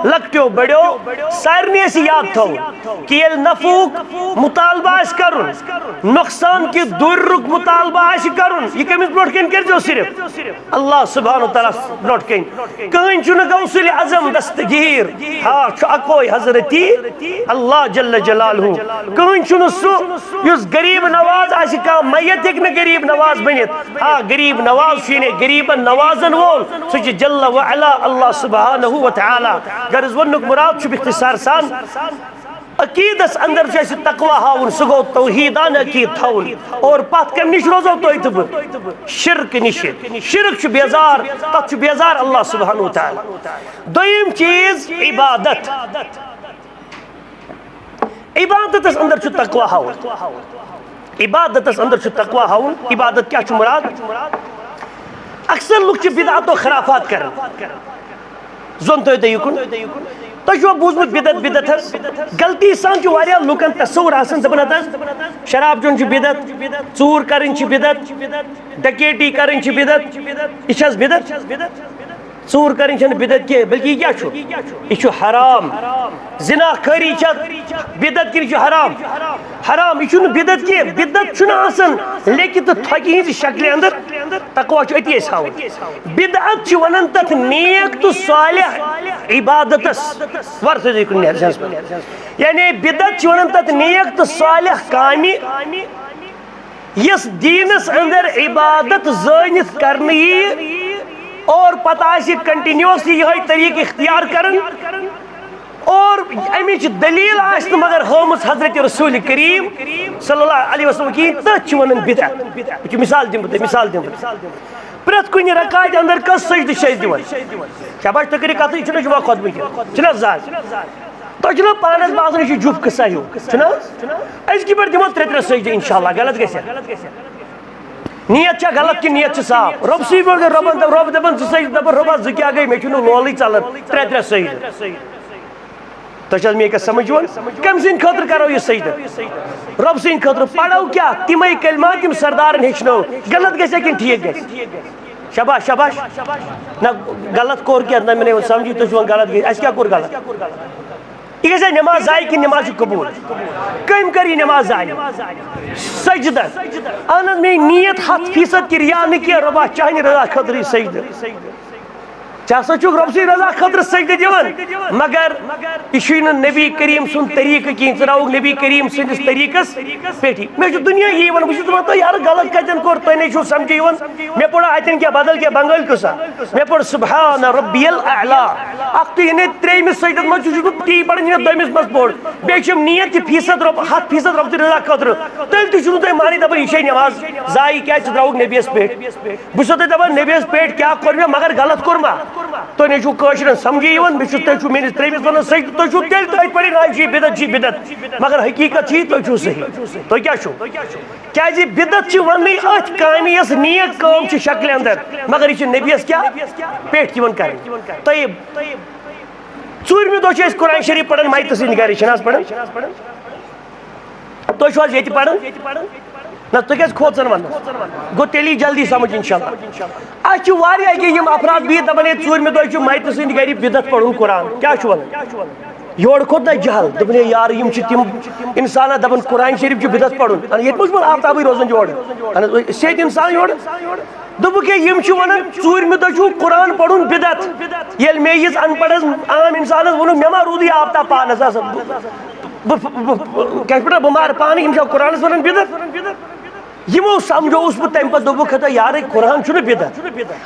लकटो बड़ो सारे याद थो कि ये नफूक मुतालबा कर नुकसान कि दूर मुतालबा कर कमिस ब्रोट कन कर सिर्फ अल्लाह सुब्हानहु तआला ब्रोट कन कहीं गौसुल आजम दस्तगीर हाँ अकोई हजरती अल्लाह जल्ल जलालहू कहीं सह गरीब नवाज आ मैयत हेक गरीब नवाज बनित हाँ गरीब नवाज गरीबन नवाजन वोल सह जल्ल व अला अल्लाह सुब्हानहु व तआला। गर्ज वनुक मुराद इख्तिसार सान अकीदस अंदर तकवा हाउन सह गो तौहीदान अकीद थवन और पत कम निश रोजो तुह शिरक निश शिरक बेजार तथ बेजार अल्लाह सुब्हानहु व तआला। दोयम चीज इबादत इबादत अंदर तकवा हाउन इबादत अंदर तकवा हाउन। इबादत क्या मुराद अक्सर लोग बिदअत खराफात कर जोन तो युकुन तुम बूजमुत बिदत बिदत गलती सान लुकन तस्वुर दपान शराब चुन बिदत चूर कर बिदत डकैती कर बिदत यह बिदत चूर कर बिदत कह बल्कि यह हराम जिना खरी बिदत कि हराम हराम यह बिदत कह बिदत लेकिन थकी हज शक्ल अंदर तकवा अति हावन। बिदअत वन तथ नेक तो सालिह इबादतस वर्त यानी बिदअत वन तथ नेक तो सालिह कामि यस दीनस अंदर इबादत ज़ानित करने और पता कंटिन्यूसली यह तरीक इख्तियार कर और अमिच दलील मगर हमें हजरत रसूल करीम सल्लल्लाहु अलैहि वसल्लम की तथ वन बिदअत। मिसाल दिम प्रत कुन रकात अंदर कस सजद शज दिवन शाबाश तो करी कत यह खुदबी तुम पानस बासन यह जुफ किस्सा हूँ अजक पे दिमो त्रे सजद इंशाअल्लाह गलत गलत नीयत गलत कि नीयत साफ रब सी रब दपान सजद दप रबा जो क्या गई मे लोल चलन त्रे सजद तुम मे समझ कम सद खतर करो यह सजद रब सद खतर पढ़ो क्या तिमे कलमात तिम सरदार हेचनो गलत गया कि ठीक ग शाबाश शाबाश ना गलत कोर क्या ना मैंने समझी तुम गलत गई क्या कोर गलत यह गई नमाज जाय कि नमाज कबूल कम कर नमाज जाय सजद अन मे नीयत 100% कि रिया न किया रबा चाहने रजा खतर सजद चासा चुक रब सी रजा खतर सजद दिवन मगर यह नबी करीम सुन तरीक कह त्राउक नबी करीम सदिस तरीकस पे मे दुनिया यी वन बह यार गलत कतन कोर तुम नहीं समझ मे पढ़ा अतन क्या बदल क्या बंगाल कसा मे पढ़ सुब्हान रब्बियल आला अख तो त्रेमिस सजद मज ती पढ़न दमिस मज पढ़ बे नीयत 100% रब रजा खतर तेल तुम मानी दपान यह नमाज जाय क्या त्राउक नबीस पे बस दपान नबीस पे क्या कोर मे मगर गलत कोर मा तुम नहीं समझी तुम मेस त्रेमिस वन सजद तुम तेल तथ पे बिदत बिदत मगर हकीकत तुम सही तुम क्या बिदत वन अथ काम नेक काम शक्ल अंदर मगर यह नबीस क्या पेट कर ूरमे दह कुरान शरीफ पढ़ान माइत सद गर पढ़ान तुम ये पढ़ान ना तु क्या खोचन वन गो तेली जल्दी समझ इंशाअल्लाह अम अफराद भी दपान ूरमे दह माइत सद गर बिदत पढ़ुन कुरान क्या वन योर खोत ना जहल दपन यार तिम इंसान दपान कुरान शरीफ बिदत पढ़ुन ये आफ्ताब रोजान योर सेहत इंसान योर दोपुक वन ूरमे दह कुरान पढ़ुन बिदत ये मे अनपढ़ आम इंसान वोन मे मा रूद आफ्ताब पानस क्या बमार पान कुरान वन बिदत यमो समझोस बह तम पे दोपुक यार कुरान बिदत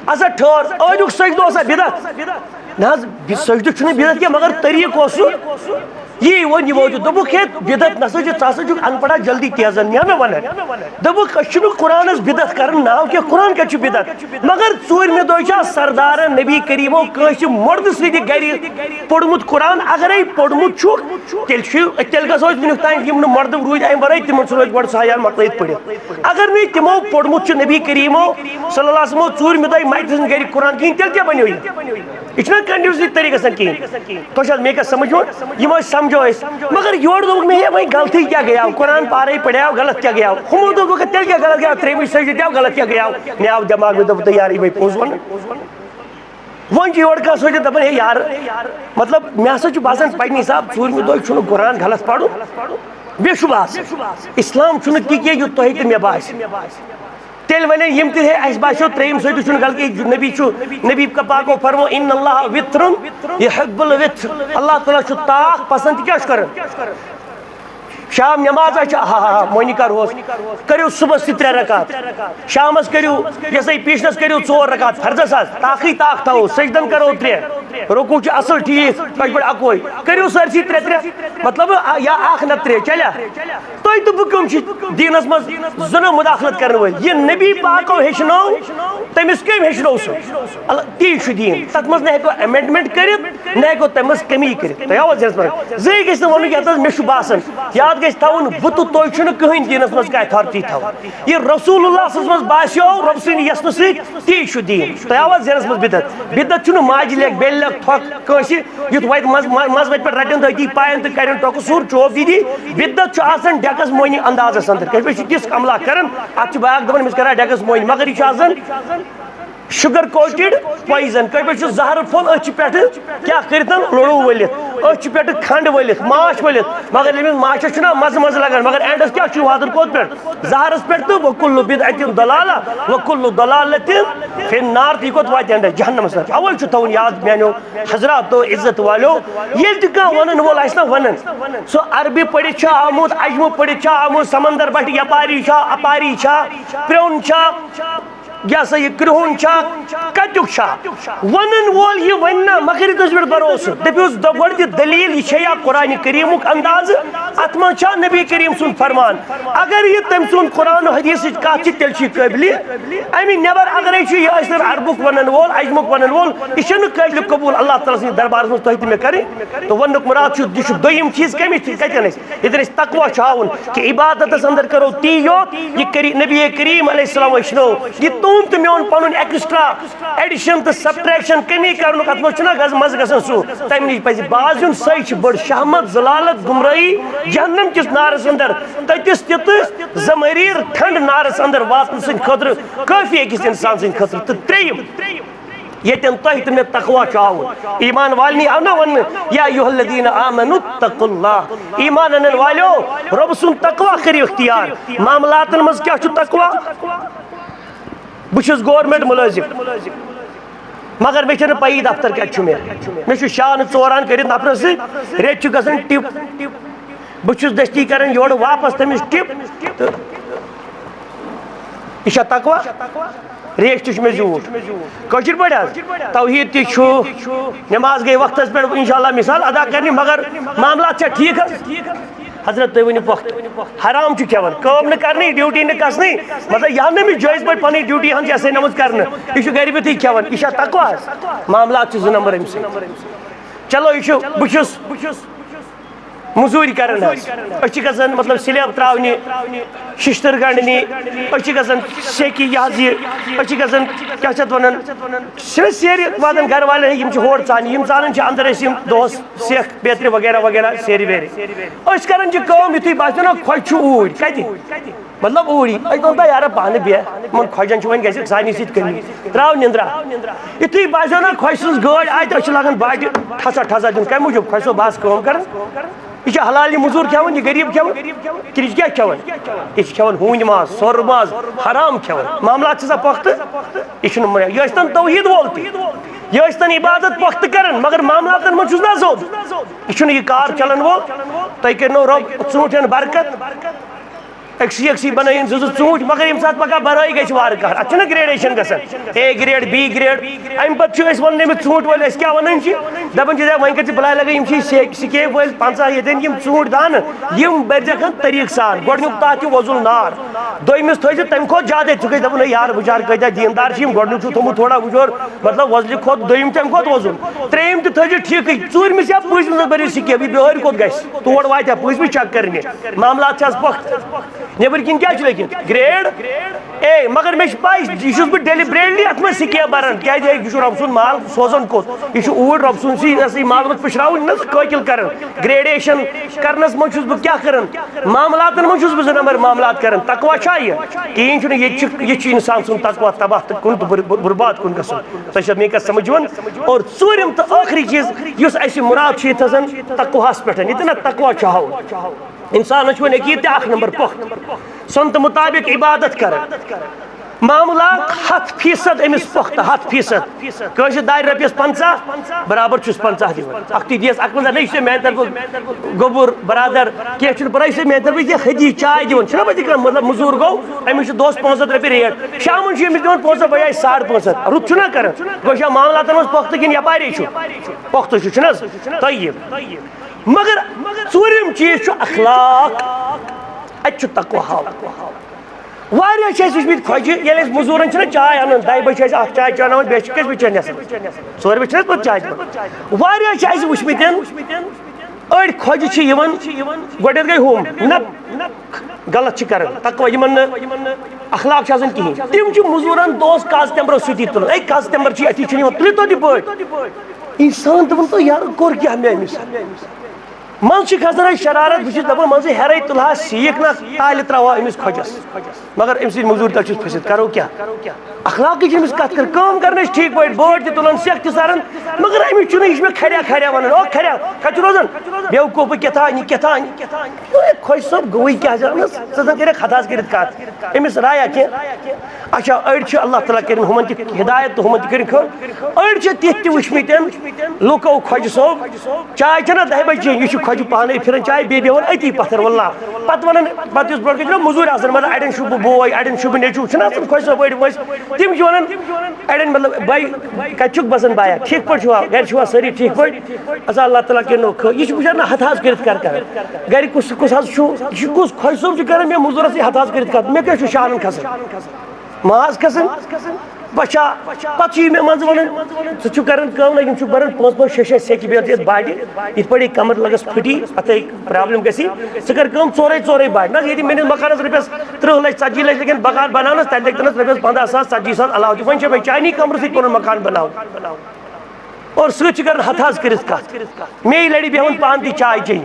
अच्छा ठहर अजुक सजद बिदत ना सजद बिदत क्या मगर तरीक ये वो मौजूद दोपुक है बिदत नसा अनपढ़ा जल्दी तेजन मे वन दोपुक कुरान बिदत कर नाव क्या कुरान क्या बिदत मगर चूरमे दो सरदार नबी करीमो कस मर्द सि गर पोर्मुत कुरान अगर पोर्मुत तेल वुक ताम मर्द रूद अम वर तिम रोज गो सयान मकल पढ़ अगर नहीं तमो पोर्मुत नबी करीमो सल्लल्लाहु अलैहि वसल्लम चूरमे दो मत गर कुरान कहीं तेल क्या बनो यह कंटिन्यूसली तरी गसान कहीं तो मे क्या समझो यम समझो मगर योर दोक मे वही गलती क्या गया कुरान पारे पढ़ाओ गलत क्या गया हमो दोक तेल क्या गलत गया त्रेम सजद दिया गलत क्या गया मे आव दिमाग में दोप यार ये पोज वन वन योर का सोचे दपान हे यार मतलब मे हसा बासान पे साहब चूरमे दो कुरान गलत पढ़ो मे बास इस्लाम ती युत तुह तो मे बास तेल वन यम तसो त्रेम सजद गलती नबी का पाको फरमो इन अल्लाह वित्रन युहिब्बुल वित्र अल्लाह ताला ताक पसंद क्या कर शाम नमाज मोनी करो सुबह 3 रकात शाम करो ये पीशनस करो 4 रकात फर्जस ताकि ताक थो सजदन करो 3 रुकू असल ठीक पे अको करो सरसी 3 मतलब या न 3 चलिया तुम तो बह दीनस मज जुन मुदाखलत कर ये नबी पाको हेचनो तमिस कम हेचनो सह ती दीन तथ मज न अमेंडमेंट कर न तमिस कमी कर जे गि वन मे बासान याद गवन बुत तुम कहीं दीनस मज अथॉरिटी थो यह रसूलुल्लाह मज बासो रब सद यसन सी दीन तह जहनस मज बिदत बिदत माज लेख बेल लेख थोक युत वत मज पे रटन तथी पायन तो कर टोक सूर चोप दी बिदत डेकस मोनी अंदाजस अंदर कह किस हमला कर अत बाग दपान मिस कर डेकस मोनी मगर यह शुगर कोटेड पॉइजन कह जहर फुल अच पे क्या कर लड़ू वलित अच पे खंड वलित माश वलित मगर माशस मज मज लगान मगर एंडस क्या वातन कोत पे जहरस पे तो वकुल्लु बिदअतिन दलाला वकुल्लु दलालतिन फिन्नार यह कोत वात एंडस जहन्नमस अवल थवन याद मानो हजरात तो इज्जत वालो ये वन वोल ना वन सो अरबी पढ़ आमुत अजमु पढ़ आमुत समंदर बट यपारी अपारी प्रोन या सा यह क्रोहन कत्युक वन वोल यह वन मगर पे भरोस दपोस गो दलील यह कुरान करीम अंदाज अत मज नबी करीम सुन फरमान अगर यह तम सुन कुरान हदीस कत तेल काबिल अमि नबर अगर यह अरबुक वन वोल अजमुक वन वोल यह काबिल कबूल अल्लाह ताला सद दरबार में तुह मे कर तो वन मुराद यह दोम चीज कतन ये तकवा हावन कि इबादत अंदर करो ती योत यह नबी करीम अलैहिस्सलाम वश्नो यह तुम तो मोन पन एक्स्ट्रा एडिशन तो सब्ट्रैक्शन कमी कर मज ग सू तम नश पे बाज सही बड़ शहमत जलालत गुमराही जहन्नम किस नारस अंदर ततिस जमरीर ठंड नारस अंदर वातन सद खतर काफी अकिस इंसान सद खतर तो त्रेयम यन तुह तो मे तकवा हावन ईमान वालनी आव ना वन या अय्युहल्लज़ीना आमनु तक़ुल्लाह ईमान अनन वालो रब सुन तकवा करियो इख्तियार मामलातन मज क्या तकवा बहु गवर्नमेंट मुलाजिम मगर मे पी दफ्तर क्या मे शान चोरान कर नफर रेत ग टिप बहु दस्ती कर योर वापस तमिस टिप तो यह तकवा रेश मे झूठ कशर पे तौहीद नमाज गई वक्त पे इंशाल्लाह मिसाल अदा करनी मगर मामला ठीक हजरत तुम वन वक्त हराम खेवान कम कर ड्यूटी न कसन मतलब यह ना जायज पे पी ड्यूटी हम ऐसे नमज कर यह गर बिथी खेवान यह तकवा मामला 2 नंबर अम चलो यह बहु मजूरी कर मतलब स्लेब त्रावनी शिश्तर गंडनी गन सेकी यह क्या वन सेर वादन घर वाले होर चान अंदर दोस सेख बेत्र वगैरह वगैरह सेर वेर कर युथी बात ना खोज ऊर कत मतलब ऊरी दोप यार पान बह मन खोजन वन ग सानी समी त्राव निंद्रा युथी बात ना खोज सज गाड़ आत लगान बाट ठसा ठसा दिन कम मूजूब खोजो बस कर यह हलाल मजूर खेवान यह गरीब खेवान कि क्या खेवान यह खेवान हूंद माज सोर माज हराम खेवान मामला पख्त यह तौहीद वोल यह इबादत पख्त कर मगर मामला मज ना जोद यह कार चलन वोल तुम कर रब ूठन बरकत अक्सी बनाइन ज़ूट मगर यम सात पका बराई गई वार कर अच्छा ग्रेडेशन गसन ए ग्रेड बी ग्रेड अम पे वन ूट वल क्या वन दपान वह कर बलाय लगे स्केप वल 50 ये ूट दान बरजन तरीक सान गोडनुक तथ वजुल नार दोमिस थो तम खो ज्यादा चुके दपन यार बिचार कत दीनदार गोडनुक थोमुत थोड़ा वजोर मतलब वजल खोत दोम तम खोत वजुल त्रेम तो ठीक चूरमिस या पूछ बरियो स्केप बेहर कोत गस तोड़ वात पूछ चेक करने मामला पख्त नबर किन क्या लिखित ग्रेड ए मगर मे पाई यह बह डेलिब्रेटली अत मे स्केप बरान क्या यह रब सुन माल सोजन कोत यह ऊर रब सुन सी माल मत पिछरावन ककिल कर ग्रेडेशन करनस मज बह क्या कर मामलातन मज बह नंबर मामलात कर तकवा कहें यह इंसान सुन तकवा तबाह कुन बुरबाद कुन गसन मे कत समझवन और चूरम तो आखिरी चीज इस मुराद तकवास पे ये तकवा चाहो इंसान वन यकीन अख नंबर पुख्त सुन तो मुताबिक इबादत कर मामला 100% अमिस पुख्त 100% कह दार रपियस 50 बराबर 50 दिवन अख्ती दियस अक नहीं से मैं तरफ गोबुर बरादर क्या बराई से मैं तरफ ये खदी चाय दिवन छना बज मतलब मजूर गो अमिस दोस 500 रुपये रेट शाम दिवन 500 बजाय 550 रुत छना कर गो मामला तन पुख्त किन यपारी पुख्त छना तय्यब मगर चूरम चीज अखलाक अत तकवा हाव वुचमित खोज ये मजूरन चाय अन 2 बजे चाय चन बे चन 4 बजे पे चाय वुचमित अड़ खोज गोड गई हम न गलत कर तकवा अखलाक कहें तम मजूरन दोस कस्टमर सुती तुल कस्टमर अति तुल तो इंसान दपन तो यार कोर क्या मे मन खसान शरारत बस दपान मन हेरे तुलहा सीख ना ताल त्रवा अमिस खोजस मगर अम मजूर तक फसित करो क्या अखलाक कत कर ठीक पे बोट तुलान सेख तरन मगर अमिस यह खरिया खरिया वन ओ खरिया कत रोजान बेवकूफ कथान खोज सब गई क्या कर हथाज कर कत अमिस राया कह अच्छा अड़ अल्लाह ताला कर हिदायत तो हम अड़ तिथ वुचमित लुको खोज सोब चाय छना 10 बजे यह खोज पाने फिर चाय बे बेवन अति पत्थर वल्ला पत वन पत ब्रो मजूर मतलब अड़न शुभ बोय अड़न शुभ नेचू खोज सोब बड़ वस तम वन अड़न मतलब भाई कत बसान बाया ठीक पे गर सारी ठीक पे अच्छा अल्लाह ताला कर यह बिचार ना हथाज कर गर कुस कुस खोज सोब कर मे मजूरस हथाज कर मे क्या शान खसन माज खसन बचा पे मे मज वन कर बरान 5-5 6 सेक बे बाड़ इत पे कमर लगस फटी अत प्रॉब्लम गसी कर 4 बाड़ ना ये मेस मकान रुपये 30 लाख 40 लाख लेकिन मकान बनाना तक लगे रुपये 50,000-40,000 अलाव वो मे चाइनी कमर सत मकान बनाओ और सत कर हथाज कर मे लड़ी बेहन पान ती चाय चेन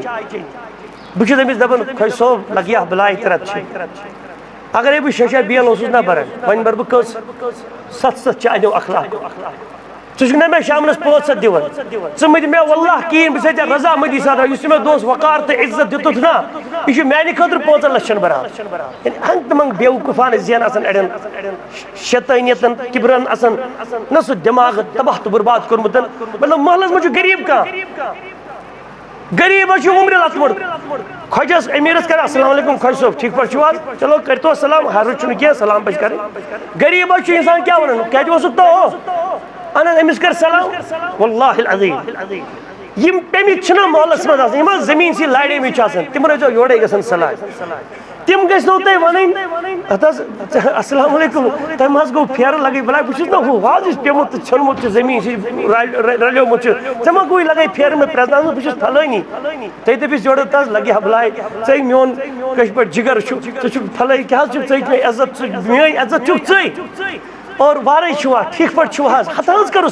बहुत अमिस दपान खोज सोब लगिया बलाय तरत अगर बह 6 बेल ना बरान वन बर बह 7 चाय अखलाक ना मे शामस 500 दिवन मत मे वल्लाह कहें बह रजामंदी साथ मे दोस्त वकार तो इज्जत दित ना यह मानि खतर 5 लाख बरान हंग मंग बेवकूफान जहन अड़न शैतानियतन किबरन न सह दिमाग तबाह तो बर्बाद कोर्मुत मतलब महलस मज गरीब कह गरीब उम्र लथमुट खोजस अमीरस कर अस्सलाम वालेकुम खोज सोब ठीक पे चलो कर तो सलाम हर क्या सलाम पे कर गरीब इंसान क्या वन क्या तो अन अमिस कर सलाम वल्लाहिल अज़ीम यम तमिक मोहल्लस मज जमीन सी लाड़े में तम रोजो योड़े गसन सलाह तम गो तुम वन अस्सलाम वालेकुम तम गो फेर लगे बला बहुत ना हूँ वाज पेमुत छुनमुत जमीन से रलोमुत मा गई लगे फेर में प्रजन बहुत फलानी ते दपिस जोड़ तस लगे बलाय ऐ मोन कश पे जिगर फल क्या मे इज्जत मे इज्जत चे और वारे ठीक पे हथाज कर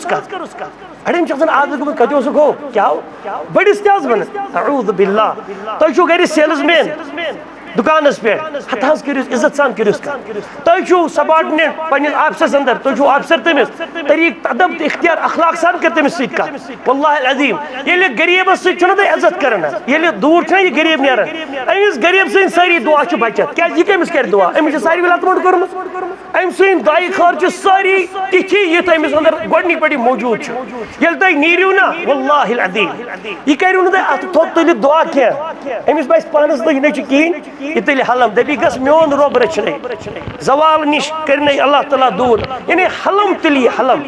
अड़न आदत गो कत गो क्या बड़िस वन अऊज़ु बिल्लाह तुम गर सेल्समैन दुकानस पे हथाज कर इज्जत सान कर तुम सबॉर्डिनेट पन्निस ऑफिसस अंदर तुम ऑफिसर तमिस तरीक अदब तो इख्तियार अखलाक सान कर तमिस वल्लाहिल अज़ीम ये गरीबस सो इज्जत कर दूर यह गरीब नेरान अमिस गरीब सं सारी दुआ बचत क्या कमिस कर दुआ अमिस सारी लतमट कर्मुत अम सद दाई खर्च सारी तिथि ये अमिस अंदर गोडनिक पे मौजूद ये तुम नीरियो ना वल्लाहिल अज़ीम यह करू ना अत थोत तुलित दुआ कह अमिस बस पानस लग कहें यह तुल हलम दपी गस मोन रब रचने जवाल निश करने अल्लाह ताला दूर यानी हलम तुली हलम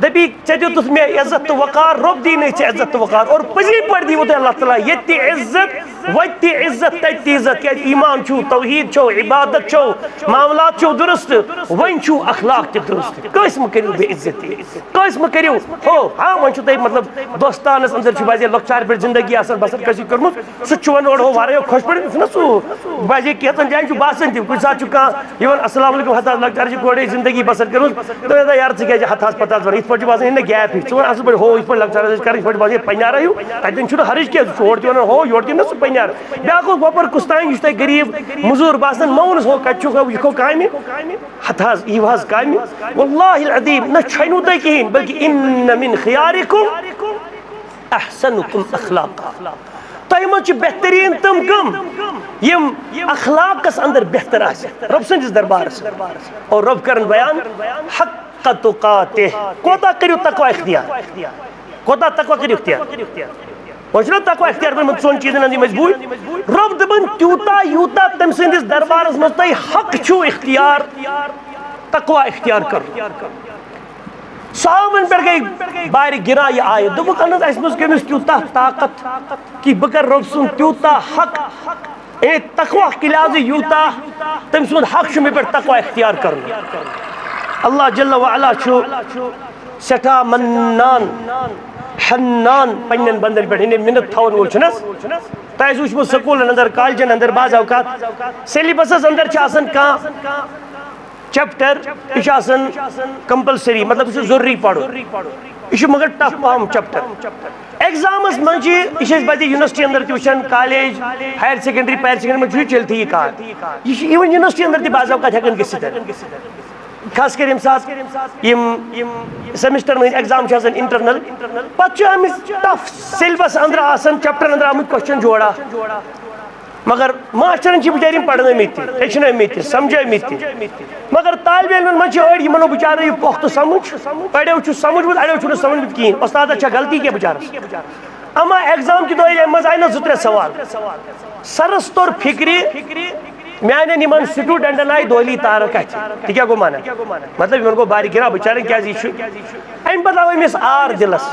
दपी ऐ दुत मे इज्जत तो वकार रब दी ने इज्जत तो वकार और पजी पड़ दी अल्लाह ताला ये इज्जत वत इज्जत तत इज्जत क्या ईमान छो तौहीद छो इबादत छो मामलात छो दुरुस्त वन छो अखलाक ते दुरुस्त कस म करियो बे इज्जती कस म करियो हो हां वन छो तै मतलब दोस्तानस अंदर छ बाजे लक्चार पे जिंदगी आसन बसर कसी करमुत सु छ वन ओड हो वारे खुश पड़ न सु बाजे केतन जाय छ बासन ति कुछ साथ छ का इवन अस्सलाम वालेकुम हता लक्चार छ कोडे जिंदगी बसर करमुत तो यार छ के हतास पतास वन इस पर बासन इन गैप छ वन अस पर हो इस पर लक्चार कर इस पर बाजे पन्यार आयु ततन छ हरिज के छोड़ ति वन हो योर ति न सु पन्यार ब्याको गोपर कुस्तान इस गरीब मजूर बासन मौन हो कच्चो का यखो कामी हतास इवाज कामी वल्लाहिल अज़ीम न छनु तै कहीं बल्कि इन मिन खियारिकुम अहसनुकुम अखलाका तय मच बेहतरीन तुम कम यम अखलाकस अंदर बेहतर आसे रब संदिस दरबार और रब करन बयान हक़ तुकाते कोता करियो तकवा इख्तियार कोता तकवा करियो इख्तियार वचन तकवा इख्तियार पर सोन चीजन अंदी मजबूर रब दबन त्यूता यूता तम संदिस दरबारस मज तय हक छु इख्तियार तकवा इख्तियार कर सावन पर गई बार गिरा ये आए दुबक अनस मज कमिस त्यूता ताकत कि बकर रब सुन त्यूता हक ए तकवा किलाज यूता तम सुन हक छु मे पर तकवा इख्तियार कर अल्लाह जल्ल व अला छु सठा मन्नान हन्नान पन्न बंदन पे इन मिनत थवन वो छनस तय वुचमु स्कूल अंदर कॉलेजन अंदर बाज औकात सिलेबसस अंदर का चैप्टर यह कंपलसरी मतलब यह जरूरी पढ़ो यह मगर टफ पहम चैप्टर एग्जामस मज बच्चे यूनिवर्सिटी अंदर तुचान कॉलेज हायर सेकेंडरी पायर सेकेंडरी में चलती यह कह यह इवन यूनिवर्सिटी अंदर बाज औकात हेकन गसित खास कर सेमिस्टर में एग्जाम इंटरनल पे टफ सिलेबस अंदर चैप्टर अंदर आमुत क्वेश्चन जोड़ा मगर मास्टर बिचार पढ़न समझ मगर तालब इलमन मज अड़ो बिचार पोख्त समझ अड़ो समझ अड़ो समझ कहें उस्ताद गलती क्या बिचारस अमा एग्जाम कि दह मज आये ना 2-3 सवाल सरस तोर फिक्री मान इन स्टूडेंटन आये दोली तार कत क्या गो माना मतलब इन गो बारी गिरा बिचार क्या अम पता अमिस आर दिलस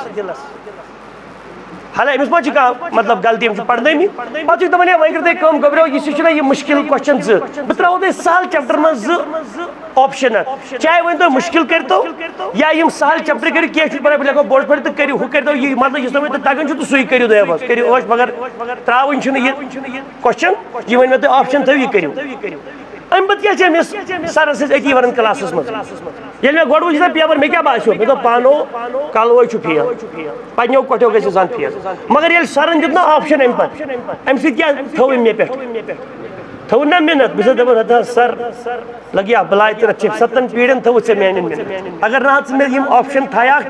हालांकि अमिस मा कह मतलब गलती पढ़नी पे दपान वह करो गबरो यह मुश्किल क्वेश्चन बह त्रो तुम सहल चैप्टर मज ऑप्शन चाहे वन तुम मुश्किल करो या सहल चैप्टर करो क्या लगो बोर्ड पे तो करो करो यह मतलब इस तुम तगन तो सही करो दया बस करो मगर त्रावन क्वेश्चन यह वन तुम ऑप्शन थो यह करो अम पे क्या सरस अती वन क्लास मे मे गोड़ वो पेपर मे क्या बासो मे पानो कलवो फेल पो कठो गसान फेल मगर ये सरन दित ना ऑप्शन अम पे क्या थो मे पे थो ना मिनत बस दपान सर लगिया बलाय तो 7 पीढ़न थो ऐ मान मिनत अगर ना मे ऑप्शन थाया तो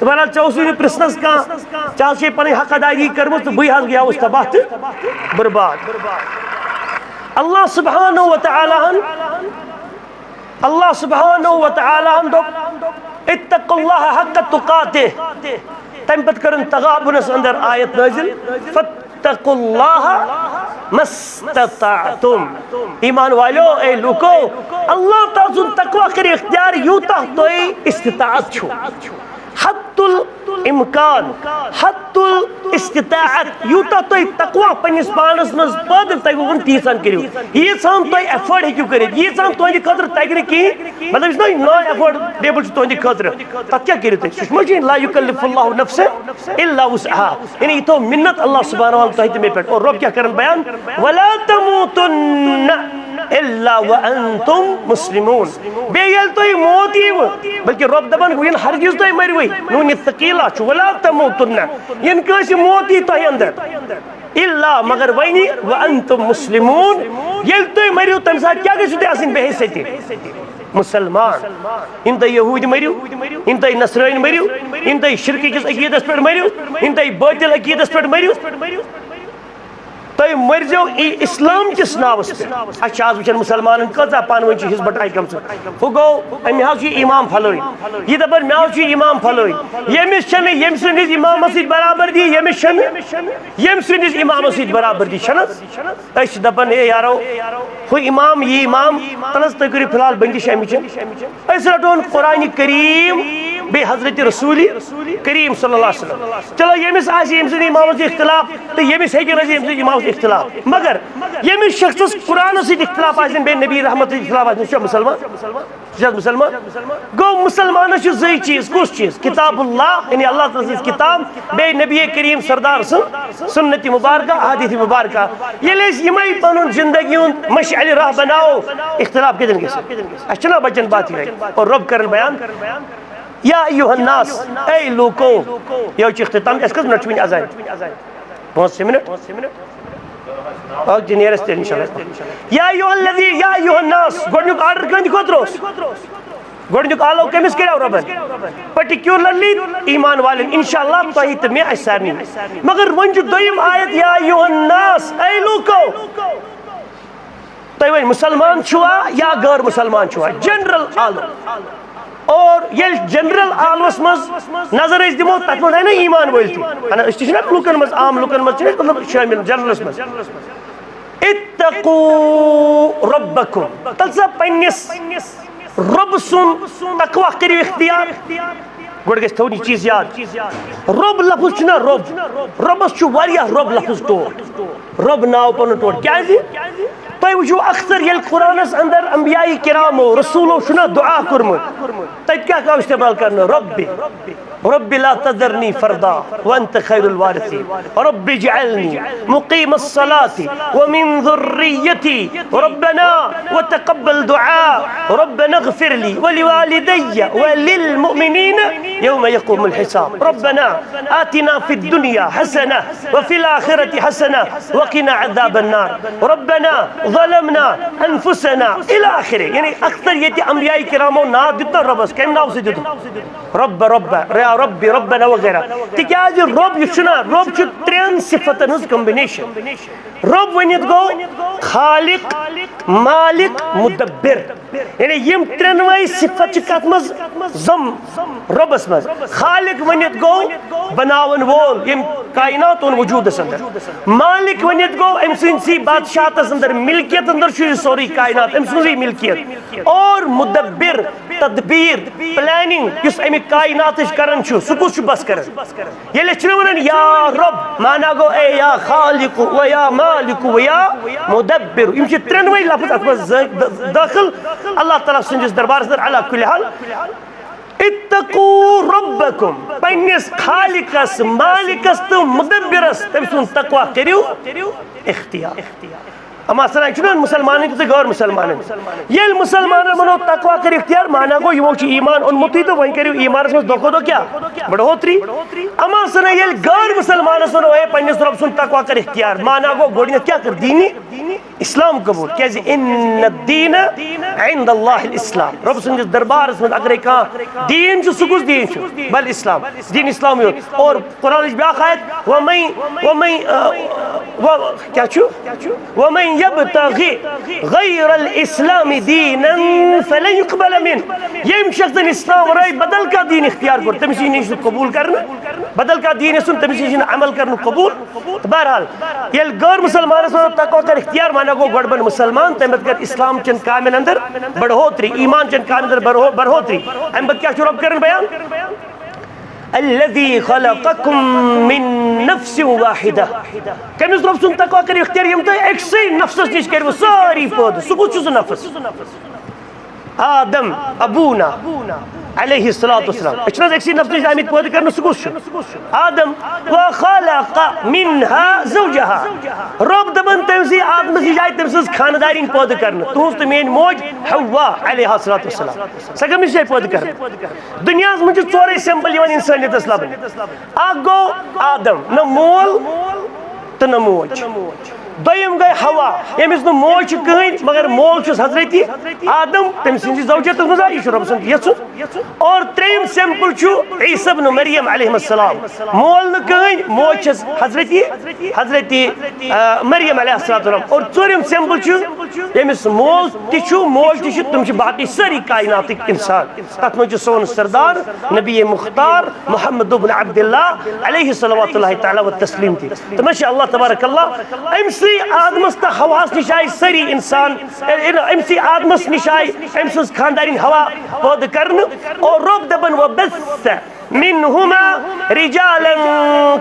बहरहाल चौस पृसनस कह चे पे हक अदायगी कर्म तो बह गया तबाह तो बर्बाद अल्लाह सुब्हानहु व तआला दोप इत्तकुल्लाह हक़ तुकातिह तम पत करन तगाबुनस अंदर आयत नाजिल फत्तकुल्लाह मस्तताअतुम ईमान वालो ए लुको अल्लाह ताला तकवा कर इख्तियार यूता तोय इस्तिताअत छु हत्तुल इम्कान हत्तुल इस्तिताअत यूता तोय तकवा पनिस पानस मज पद तय वन तीसान करियो ये सान तोय एफर्ट हेकु करियो ये सान तोय खतर तगन की मतलब इस नॉन एफोर्डेबल तोय खतर तत क्या करियो तय सुषमा जी ला युकल्लिफुल्लाहु नफ्सन इल्ला वुसहा यानी तो मिन्नत अल्लाह सुब्हानहु व तआला में पे और रब क्या करन बयान वला तमूतुन्न इल्ला व अंतुम मुस्लिमून बेयल तोय मौत यीव बल्कि रब दबन वन हरगिज तोय मरवे नून तकीला छु वला तमूतुन्न इन कस मौत यी तोय अंदर इल्ला मगर वनी व अंतुम मुस्लिमून यल तोय मरियो तम साथ क्या गसु तोय आसिन बेहसती मुसलमान इन तोय यहूद मरियो इन तोय नसरानी मरियो इन तोय शिरक किस अकीदस पे मरियो इन तोय बातिल अकीदस पे मरियो तुम मरजो इस्लाम किस नावस पे आज वुचान मुसलमान कचा पान वन हिस्ब ट्राई कम हु गो अमे इमाम फलोई यह दपान मे इमाम फलोई यमिस यम सदिस इमामस बराबरी यमिस यम सदिस इमामस बराबरी दपान ए यारो हु इमाम यह इमाम तलस तुम करो फिलहाल बंदिश अमिच रटोन कुरान करीम बे हजरत रसूल करीम सल्लल्लाहु अलैहि वसल्लम चलो यमिस इमामस इख्तिलाफ तो यमिस हे इमाम इख्तिलाफ मगर यमिस शख्स कुरान से इख्तिलाफ बे नबी रहमत इख्तिलाफ मुसलमान गो मुसलमान जई चीज कुछ चीज किताबुल्लाह यानी अल्लाह ताला किताब बे नबी करीम सरदार सुन्नत मुबारक हदीस मुबारक ये यमे पन जिंदगी मशअल राह बनाओ इख्तिलाफ कदन गना बचन बात और रब कर बयान या अय्युहन्नास ऐ लोको यो इख्तिताम कस मिनट वन अजान 5 मिनट इंशाल्लाह या अय्युहन्नास गोडनुक ऑर्डर कंद कोत्रोस गोडनुक आलो कमिस करो रबन पर्टिकुलरली ईमान वाले इंशाल्लाह तोही त मे सारनी मगर वन दोयम आयत या अय्युहन्नास ऐ लोको तो वन मुसलमान छुआ या गैर मुसलमान छुआ जनरल आलो और ये जनरल आलमस मज नजर दिमो तथ मज है ईमान वल लुकन मज आम लुकन मज मतलब शामिल जनरलस मज इत्तकू रब्बकुम तलसा पन्निस रब सुन तकवा करियो इख्तियार गोड गस थोनी चीज याद रब लफ्ज ना रबस छु वारिया रब लफ्ज तो रब नाव पन तो क्या तुम वो अक्सर ये कुरानस अंदर अंबियाई किरामो रसूलो शुना दुआ कुरमुत तब क्या का इस्तेमाल करना रब्बी रब्बी ला तज़रनी फरदा वअंत खैरुल वारिसीन रब्बी जअलनी मुकीमस सलाती व मिन ज़ुर्रियती रब्बना व तक़ब्बल दुआ रब्बना इग़फिर ली व लिवालिदैया व लिल मुमिनीन यौम यक़ूमुल हिसाब रब्बना आतिना फिद दुनिया हसना व फिल आखिरति हसना व क़िना अज़ाबन नार रब्बना ज़लमना अनफुसना इला आखिरे यानी अक्सर ये अंबियाई किरामो ना दिता रबस केम नाव से दिता रब रब या रब्बी रब्बना वगैरह तिकाज रब युशना रब छु त्रेन सिफतन हज कॉम्बिनेशन रब वनित गो खालिक मालिक मुदब्बिर यानी यम त्रेनवई सिफत कत मज जम रबस मज खालिक वनित गो बनावन वोल यम कायनात उन वजूद अंदर मालिक वनित गो एम सिंसी बादशाहत अंदर मिल्कियत अंदर छु सोरी कायनात एम सुजी मिल्कियत और मुदब्बिर तदबीर प्लानिंग किस एम कायनात करन छु सुकुछ बस करन ये लेचन वनन या रब माना गो ए या खालिक व या मालिक व या मुदब्बिर यम छु त्रेनवई लफ्ज अत दाखिल अल्लाह ताला सुंजिस दरबार से अला कुल हाल इत्तकू रब्बकुम पन्निस खालिकस मालिकस तो मुदब्बिरस तम सुन तकवा करियो इख्तियार अमा सना चुन मुसलमान तो गैर मुसलमान ये मुसलमान मनो तकवा कर इख्तियार माना गो यो ईमान उन मुती तो वही करियो ईमान में दोखो दो क्या बढ़ोतरी अमा सना ये गैर मुसलमान सुनो ए पन्निस रब सुन तकवा कर इख्तियार माना गो गोडिया क्या कर दीनी इस्लाम कबूल क्या इन्न दीन इंद अल्लाह इस्लाम रब सुन दरबार में अगर का दीन जो सुकुस दीन बल इस्लाम दीन इस्लाम और कुरान में आयत वमई क्या छु वमई यब्तगी गैरल इस्लाम दीनन फलन युक़बल मिन यम शख्स इस्लाम वराई बदल का दीन इख्तियार कर तमसी नहीं कबूल करना बदल का दीन सुन तमसी नहीं अमल करना कबूल बहरहाल ये गैर मुसलमान से तकवा कर इख्तियार माना गो गड़बन मुसलमान तमत कर इस्लाम चन कामिल अंदर बढ़ोतरी ईमान चन कामिल अंदर बढ़ोतरी अम क्या शुरू करन बयान الذي خلقكم من نفس واحدة كم يصرف سن تقوى كري اختيار يمتى اكسي نفس نيش كري ساري فود سكوت شو نفس آدم أبونا عليه الصلاة والسلام اشنا اكسي نفس نيش عميد فود كرنا سكوت شو آدم وخلق منها زوجها رب دبن تمسي آدم سي جاي تمسس خاندارين فود كرنا توست مين موج حوا عليه الصلاة والسلام سكم نيش جاي فود كرنا دنیا من ژورے سمبل یوان انسانیتس لبن اکھ گو آدم نہ مول تو نہ موج दोयम गई हवा यमिस मोल कहीं मगर मोल हजरत आदम तम सौजत यह रब सुन यचुन और त्रेम सैंपल ईसा इब्न मरियम अलैहिस्सलाम मोल न कहीं मोल हजरत मरियम अलैहिस्सलाम और चोरिम सैंपल यमिस मोल मोल तुम बाकी सारी कायनात इंसान तथ मज सोन सरदार नबी मुख्तार मोहम्मद इब्न अब्दुल्लाह अलैहि सल्लल्लाहु तआला व तस्लीम तो माशाअल्लाह तबारकल्लाह अमसी आदमस त हवास निश आय सारी इंसान अमसी आदमस निश आय अमस खानदारी हवा पैदा करने और रब दबन वबस्स मिनहुमा रिजालन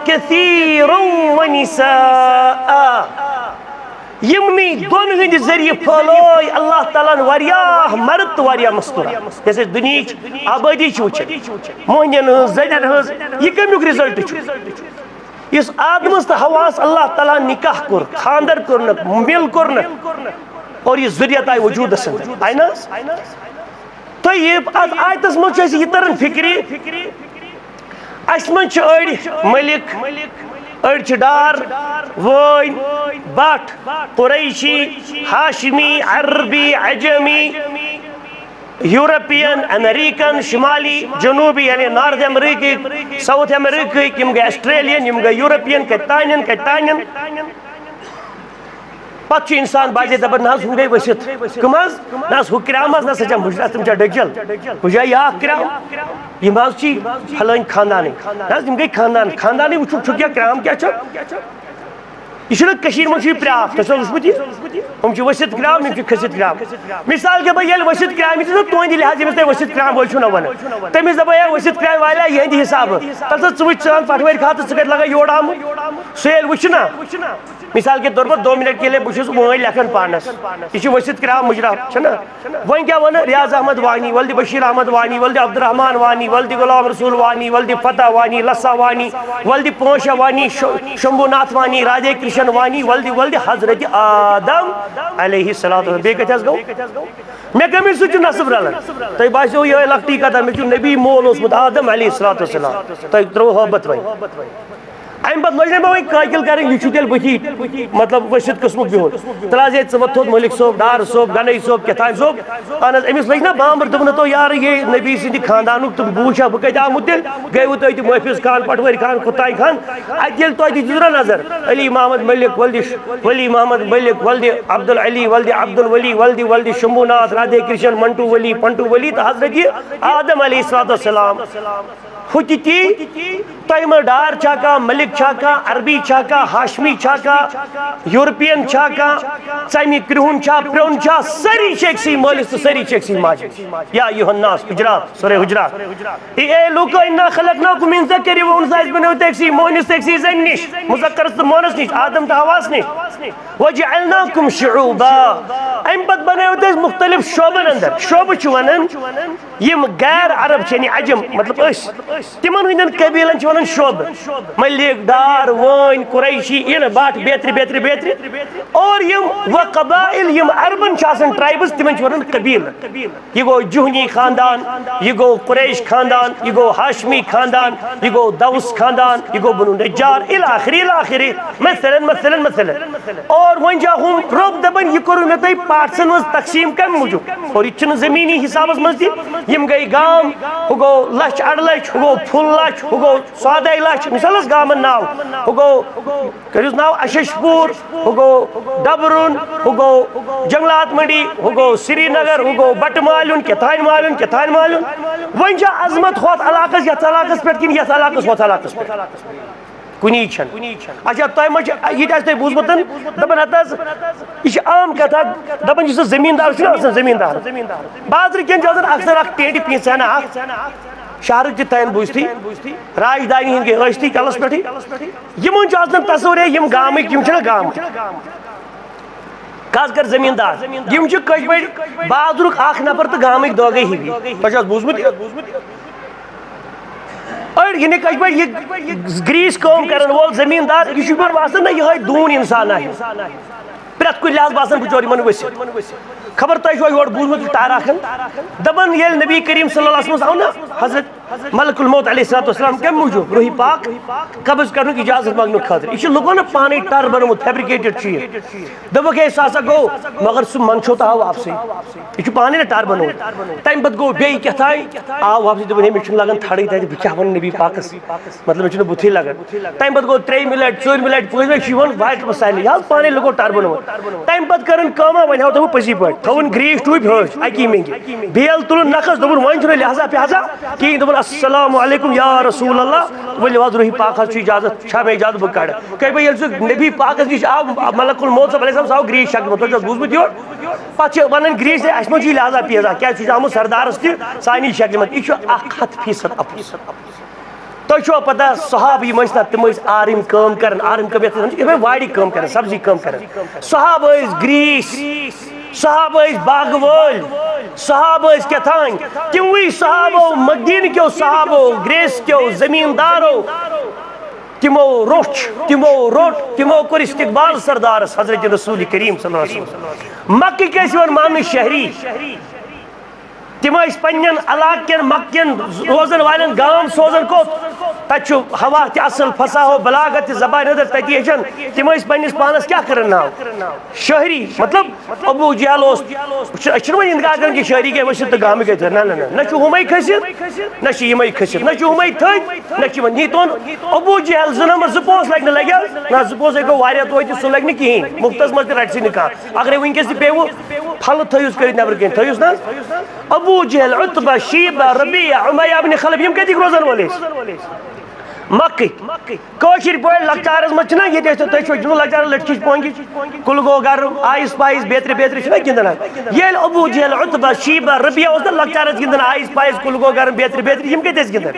कसीरन व निसाआ यमनी दोन हंद जरिए फैलोय अल्लाह ताला वारियाह मर्द तो वारियाह मस्तूरा जैसे दुनिया आबादी वुचन मोहन जन यह कमुक रिजल्ट इस आदमस तो हवास अल्लाह ताला निकाह कोर खानदर कोर मिल कोर और यह जुरियत आय वजूद आय ना तो यह आयतस मज यह तरन फिक्री अस मज मलिक अड़ डार वन बट कुरैशी हाशमी अरबी अजमी यूरोपियन अमेरिकन शुमाली जनूबी यानी नॉर्थ अमेरिकी साउथ अमेरिकी यम गए ऑस्ट्रेलियन यम गए यूरोपियन कतानियन पत् इंसान बाजे दपन ना हम गई वसित कम ना हु क्राम ना सचा मुजरा तुम डजल मुझा या क्राम यम फलान खानदान ना गई खानदान वो क्या क्राम क्या यह मज प्राप तुम वसित क्राम खसित क्राम मिसाल के भाई वसित क्राम तुंद लिहाज यमिस तुम वसित क्राम वो ना वन तमिस दपा वसित क्राम वाले यहद हिसाब तल वो चान पटवर खा तो कत लगा योड़ आम सह वुना मिसाल के तौर पर 2 मिनट के लिए बहुत वो लेखन पानस यह वसित क्राम मुजरा वन क्या वन रियाज अहमद वानी वल्द बशीर अहमद वानी वल्द अब्दुर्रहमान वानी वल्द गुलाम रसूल वानी वल्द फतह वानी लस्सा वानी वल्द पोशा वानी शंभुनाथ वानी राधे कृष्ण वानी वल्द वल्द हजरत आदम अलैहिस्सलातु बे कत गो मे कमी सु नसब रलन तुम बासो ये लकटी कथा मे नबी मोल ओसमुत आदम अलैहिस्सलातु तुम त्रो हबत वन अम पे लज मे काकिल कर तेल बथी मतलब वसित कस्मुक बिहुन तलाजे थोत मलिक सोब डार सोब गनई सोब कथान सोब अहन अमिस लज ना बामर दोपन तो यार ये नबी सिंद खानदान तुम बूछा बह कत आमुत तेल गई तुम महफिज खान पटवरी खान खुताई खान अल तुम दिजरा नजर अली मोहम्मद मलिक वली मोहम्मद मलिक वल्द अब्दुल अली वल्द अब्दुल वली वल्द वल्द शंभुनाथ राधे कृष्ण मंटू वली पंटू वली तो हजरत आदम अलैहिस्सलाम हुती तुम डार छा मलिक छा अरबी छा हाशमी छा यूरोपियन छा चमि क्रिहुन छा प्रोन छा सारी शेखसी मालिस तो सारी शेखसी माज या युहन्नास हुजरात सूरह हुजरात ए लुक इन्ना खलकनाकुम मिन ज़करि व उन्सा बनो तक्सी मोहनिस तक्सी जन निश मुज़क्कर तो मोहनस निश आदम तो हवास निश वजअलनाकुम शुऊबा अम पत बनायो तस मुख्तलिफ शोबन अंदर शोब छु वनन यम गैर अरब छनि अजम मतलब तिमन हंदन कबीलन वन शोब मलिक डार वन कुरैशी इन बाट बेत्र और यम व कबाइल यम अरबन ट्राइब्स तिमन वन कबील यह गो जुहनी खानदान यह गो कुरैश खानदान यह गो हाशमी खानदान यह गो दौस खानदान यह गो बनु नज्जार इल आखिरी मसलन और वन जा हम रब दबन यह करू मे तय पार्ट्सन मज तकसीम कम मूजूब और यह जमीनी हिसाब मज यम गई गाम हु गो लछ अड़ लछ हु गो फुल लछ हु गो 100 लछ मिसाल गामन नाव हु गो करिस नाव अशशपुर हु गो डबरुन हु गो जंगलात मंडी हु गो श्रीनगर हु गो बटमालुन केथान मालुन वन जा अजमत होत इलाकस यथ इलाकस पे किन यथ इलाकस होत इलाकस पे कुनी छन अच्छा तुम यह बूजमुत दपन हत यह आम कथा दपन जिस जमींदार जमींदार बाजार कन अक्सर अख टेंट पीछाना शहर तन बुझती राजधानी हंद गई कलस पे यमन तस्वर यम गामिक गाम खास कर जमींदार यम कश बड़ बाजरुक नफर तो गामिक दो गई ही बूजमुत अड़ गिन कश बड़ ग्रीस कम कर वोल जमींदार यह बासान ना यह दून इंसान प्रेत कुछ लिहाज बासान बिचोर वन वसित खबर तुम योर बूझमुत टाराखन दबन ये नबी करीम सल्लल्लाहु अलैहि वसल्लम आव ना हजरत मलकुल मौत अलैहिस्सलाम कम मूजूब रूही पाक कब्ज करने की इजाजत मांगने खातिर यह लोगों ने पानी टर बनमुत फैब्रिकेटेड चीज दबक है सासा गो मगर सह मनशो तो आव वापस यह पानी ना टर बनमुत तम पत गो बे क्या आव वापस दोपन मे लगन थड़ी तक बह क्या वन नबी पाकस मतलब मे बुथी लगन तम पत गो 3 मिनट 4 मिनट 5 मिनट वाइट मसाइल यह पानी लगो टर बनमुत तम पत कर वन हाव तुम पजी पे थवन ग्रीस टूप हज अकी मंगी बेल तुलन नखस दोपन वन लिहाजा पिहाजा कहीं दोपन अस्सलामु अलैकुम या रसूल अल्लाह वल वाज रूही पाक हज इजाजत छा मे इजाजत बह कड़ कह भाई नबी पाकस निश आव मलकुल मौत अलैहिस्सलाम आव ग्रीस शक्ल तो बूझमुत योर पे वन ग्रीस अस मज लिहाजा पिहाजा क्या आमुत सरदारस तानी शक्ल मत यह 100% अफसोस तुम पता सहाबी ना तम आरिम कम कर आरिम कम वाड़ी कम कर सब्जी कम कर सहाब ग्रीस सहाब बाग वल सहाब क्या तिमवी सहाबो मदीन क्यों सहाबो ग्रेस क्यों जमींदारो तिमो रोट तिमो कर इस्तकबाल सरदार हजरत रसूल करीम सल्लल्लाहु अलैहि वसल्लम मक्के मान शहरी तिम पन्न इलाकन मक्कन रोजन वालन गांव सोजन कोत तु हवा असल फसा हो बलागत जबान अदर तथी हेचन तिम पन्निस पानस क्या कर नाव शहरी मतलब अबू जहल वो इंदगा कर कि शहरी गए वशित गाम गए ना ना ना हुमे खसित न यम खसित न हुमे थत न नी तोन अबू जहल जुनम जोस लग लगे ना जोस गो वारिया तो सह लग कहें मुफ्तस मज रट सी अगर वनकस पेव फल थयुस कर नबर कह थयुस ना अबू जहल उतबा शीबा रबिया उमैया इब्न खलफ यम कतिक रोजन वाले मक्के कौशिर पे लकचारस मज ना ये तुम लकचार लटकिश पोंगी कुल गो गरम आइस पाइस बेत्र बेत्र गिंदन ये अबू जहल उतबा शीबा रबिया उस लकचारस गिंदन आइस पाइस कुल गो गरम बेत्र बेत्र यम कत गिंदन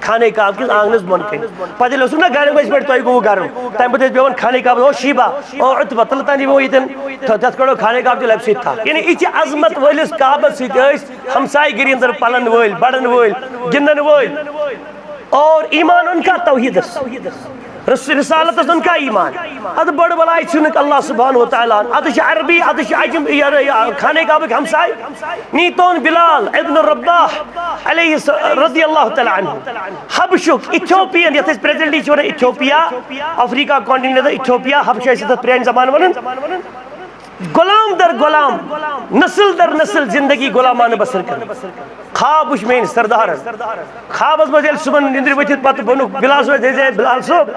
खाने काब किस आंगनस बन कन पे ना गरम पे तुम गो गरम तम पे पे खाने काब ओ शीबा ओ उतबा तल तानी वो ये तथ कड़ो खाने काब लब सत था यानी यह अजमत वलिस काबस हमसाय गिरी अंदर पलन वल बड़न वल गिंदन वल और ईमान उनका तौहीदस रिसालत उनका ईमान अद बड़ बलाई सुनक अल्लाह सुब्हानहु व तआला अद अरबी अद अजम खाने काबक हमसाय नीतोन बिलाल इब्न रब्बाह अलैहि रदियल्लाहु तआला अन्हु हबशुक इथियोपियन यथ प्रेजेंटली छ इथियोपिया अफ्रीका कॉन्टिनेंट इथियोपिया हबश प्रेन जमान वन गुलाम दर गुलाम नस्ल दर नस्ल जिंदगी गुलामान बसर कर खाब वुच मेन सरदार खाबस मज सुबह निंद्र वथित पे बनुक बिलाल बिलाल सोब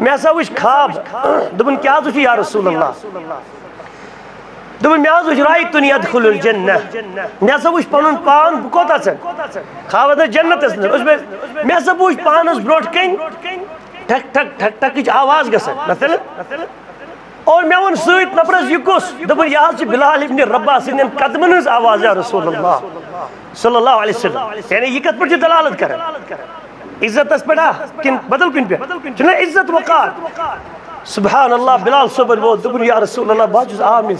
मे हसा वुच खाब दोपन क्या या रसूल अल्लाह दोपन मे वुच रायतुन यदखुलुल जन्नह मे हसा वुच पनुन पान बह कोत खाब जन्नतस मे हसा वुच पानस ब्रोट कन ठक ठक ठक ठक आवाज गसन और मे वन सत नफरस यह कुस दोपन यह बिलाल इब्न रब्बाह सिंदन कदमन हज आवाज या रसूल अल्लाह सल्लल्लाहु अलैहि वसल्लम यानी यह कत पे दलालत कर इज्जत पे किन बदल कुन पे इज्जत वकार सुभान अल्लाह बिलाल सोबन वो दोपन या रसूल अल्लाह बाजुस आमिन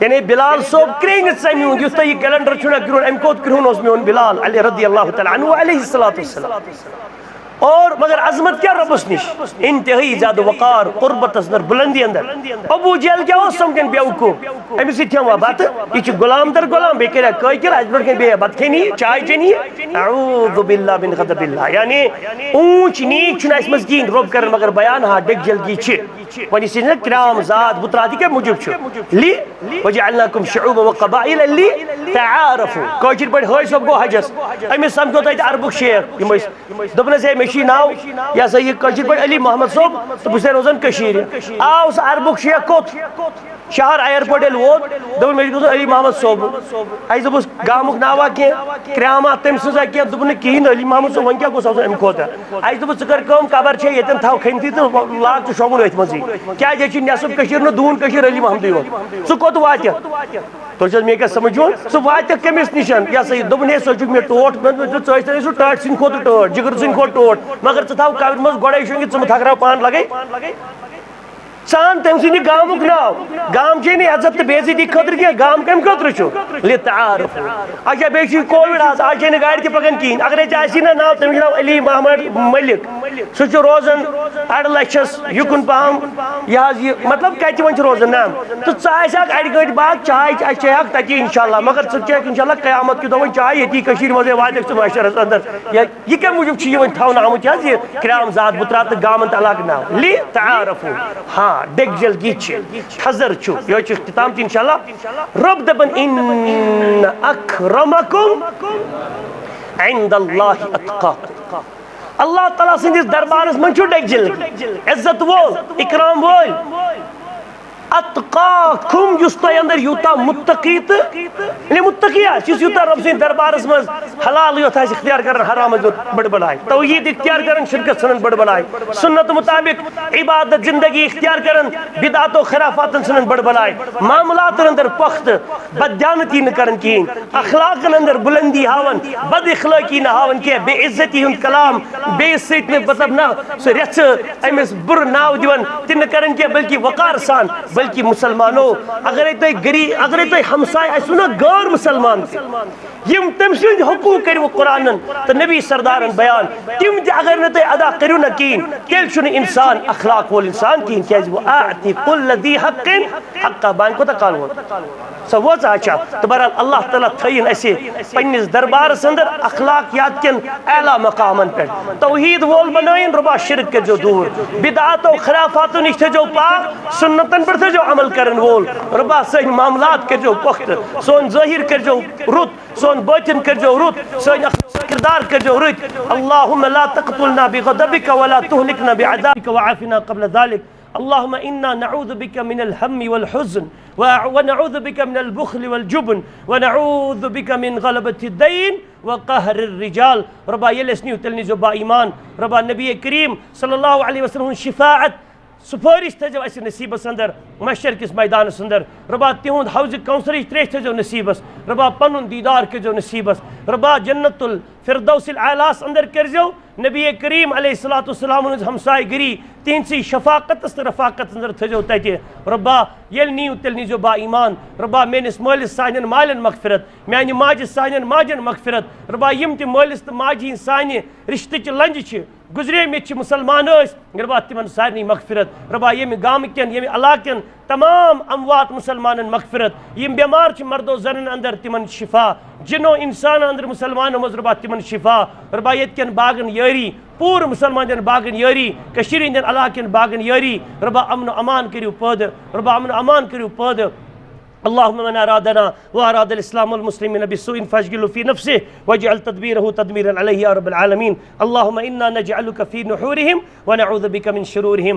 यानी बिलाल सोब क्रेन सम्यून युत यह कैलेंडर छुना ग्रोन अम कोत ग्रोन ओस मेन बिलाल अली रदियल्लाहु तआला अन्हु अलैहिस्सलातु वस्सलाम और मगर अजमत क्या रबस निश इंतहाई ज्यादा वकार कुर्बत अंदर बुलंदी अंदर अबू जहल क्या समझन बेवकूफ अमिस वा बत यह गुलाम दर गुलाम बे कर कह बे बत खी चाय चनी अऊज़ु बिल्लाहि मिन ग़ज़बिल्लाह यानी ऊंच नीच मज कहें रोब कर मगर बयान हा डिग जल्दी वन यह किराम जात बुतराती क्या मूजूब ली वजअलनाकुम शुऊबन व क़बाइल लि तआरफू कौशिर पे हज सोब गो हजस अमिस समझो तत अरबुक शेख दोपनस है मेशी नाव या सा यह कशिर पे अली मोहम्मद सोब तो बह रोजान कशीर आव सह अरबुक शेख कोत शहर एयरपोर्ट वो दोपन मे अली मोहम्मद सोब अस दोपस गामुक नावा कह क्रामा तम सजा कह दोपन कहें अली मोहम्मद सोब वन क्या गोस अम खोत अस दोपस च कर कबर ये थव खनती तो लाग तो शोगुन अथ मजी क्या नसब कशीर दून कशीर अली मोहम्मद योत सह कोत वात तो मे क्या समझोन सह वात कमिस निशन यह सा दोपन हे सोचुक मे टोट सह टाट सिंह खोत टोट जिगर सिंह खोत टोट मगर च थव कबर मज गोड़े शुंगित च थकराव पान लगे चान तम सद गामुक नाव गाम चे इज्जत तो बेइज्जती खतर कह गाम कम खतर लितारफ अच्छा बे कोविड आज चे गाड़ तक पकान कहें अगर ना नाव तमिस नाव अली मोहम्मद मलिक सह रोजान अड़ लक्षस युकुन पहम यह मतलब कत वन रोजान ना तो क अड़ गट बाद चाय चेक तति इंशाल्लाह मगर च चेक इंशाल्लाह क़यामत कि दो चाय ये मजे वात माशरस अंदर यह क्या मूजूब थवन आमुत यह क्राम जात बुत्रा तो गामन तलाक नाव लि तारफू हाँ डेगजल गिच खजर यह इख्तिताम इंशाल्लाह रब दपन इन अक्रमकुम इंदल्लाहि अत्काकुम अल्लाह ताला सिंदिस दरबारस मन छु डेगजल इज्जत वोल इकराम वोल अत्काकुम जुस तो अंदर यूता मुत्तकी तो मुत्तकी जिस यूता रब सिंद दरबारस मज हलाल योत इख्तियार कर हराम बड़ बनाए तौहीद इख्तियार करन शिरकत सनन बड़ बनाए सुन्नत मुताबिक इबादत जिंदगी इख्तियार करन बिदात और खराफात सनन बड़ बनाए मामलात अंदर पख्त बदजानती न करन कीन अखलाक अंदर बुलंदी हावन बद इखलाकी न हावन के बेइज्जती हुन कलाम बेइज्जत में मतलब ना सो रच अमिस बुर नाव दिवन तिन करन के बल्कि वकार सान बल्कि मुसलमानों अगर तो हमसाय आसु ना गैर मुसलमान यम तम सद हकूक करू कुरान तो नबी सरदारन बयान तम अगर न अदा करू न कीन तेल छु इंसान अखलाक वोल इंसान कीन क्या वो आति कुल्ल दी हक्किन हक्का बान को काल वो सो वो अच्छा तो बहरहाल अल्लाह ताला थयन असे पन्निस दरबारस अंदर अखलाकियात केन आला मकामन पे तौहीद वोल बनाइन रुबा शिरक के जो दूर बिदात और खराफात निश जो पाक सुन्नतन पर जो अमल करन वोल रुबा सही मामलात के जो पुख्त सोन ज़ाहिर कर जो रुत सोन बातिन कर जो रुत सोन किरदार कर जो रुत अल्लाहुम्मा ला तक़तुलना बिग़ज़बिक वला तुहलिकना बिअज़ाबिक वआफ़िना क़ब्ल ज़ालिक अल्लाहुम्मा इन्ना नऊज़ु बिका मिनल हम्मि वल हुज़्न व नऊज़ु बिका मिनल बुख़्लि वल जुब्न व नऊज़ु बिका मिन ग़लबति दैन व क़हरिर रिजाल रब्बा यलसनी तलनी जो बा ईमान रब्बा नबी करीम सल्लल्लाहु अलैहि वसल्लम शिफाअत सुफारिश थो अस नसीबस अंदर मशर किस मैदानस अंदर रब्बा तिहुंद हौज कौसर त्रेश थो नसीबस रब्बा पनुन दीदार करो नसीबस रब्बा जन्नतुल फिरदौसिल आलास अंदर करजो नबी करीम अलैहिस्सलाम हमसाय गिरी तिहसी शफाकत तो रफाकत अंदर थो तत रब्बा ये नीव तेल नीजो बा ईमान रब्बा मेनिस मालिस सान मालन मगफिरत मानि माज सान माजन मगफिरत रब्बा यम ति मालिस तो माजी सान रिश्त लंज गुजरे मे मुसलमान रब्बा तिमन सारनी मगफिरत रब्बा यम गाम कन यम इलाकन तमाम अमवात मुसलमान मगफिरत यम बेमार मर्दो जन अंदर तिमन शिफा जिनो इंसान अंदर मुसलमान मज रब्बा तिमन शिफा रब्बा यन बागन यारी पूर मुसलमान बागन यारी कशीर हंदन इलाकन बागन यारी रब्बा अमन अमान करू पद रब्बा अमन अमान करू पद अल्लाहुम्मा मन अरादना व अरादल इस्लाम वल मुस्लिमीन बिस्सूइन फजगिलु फी नफ्सिहि वजअल तदबीरहु तदमीरन अलैहि या रब्बल आलमीन अल्लाहुम्मा इन्ना नजअलुका फी नुहूरिहिम व नऊज़ु बिका मिन शुरूरिहिम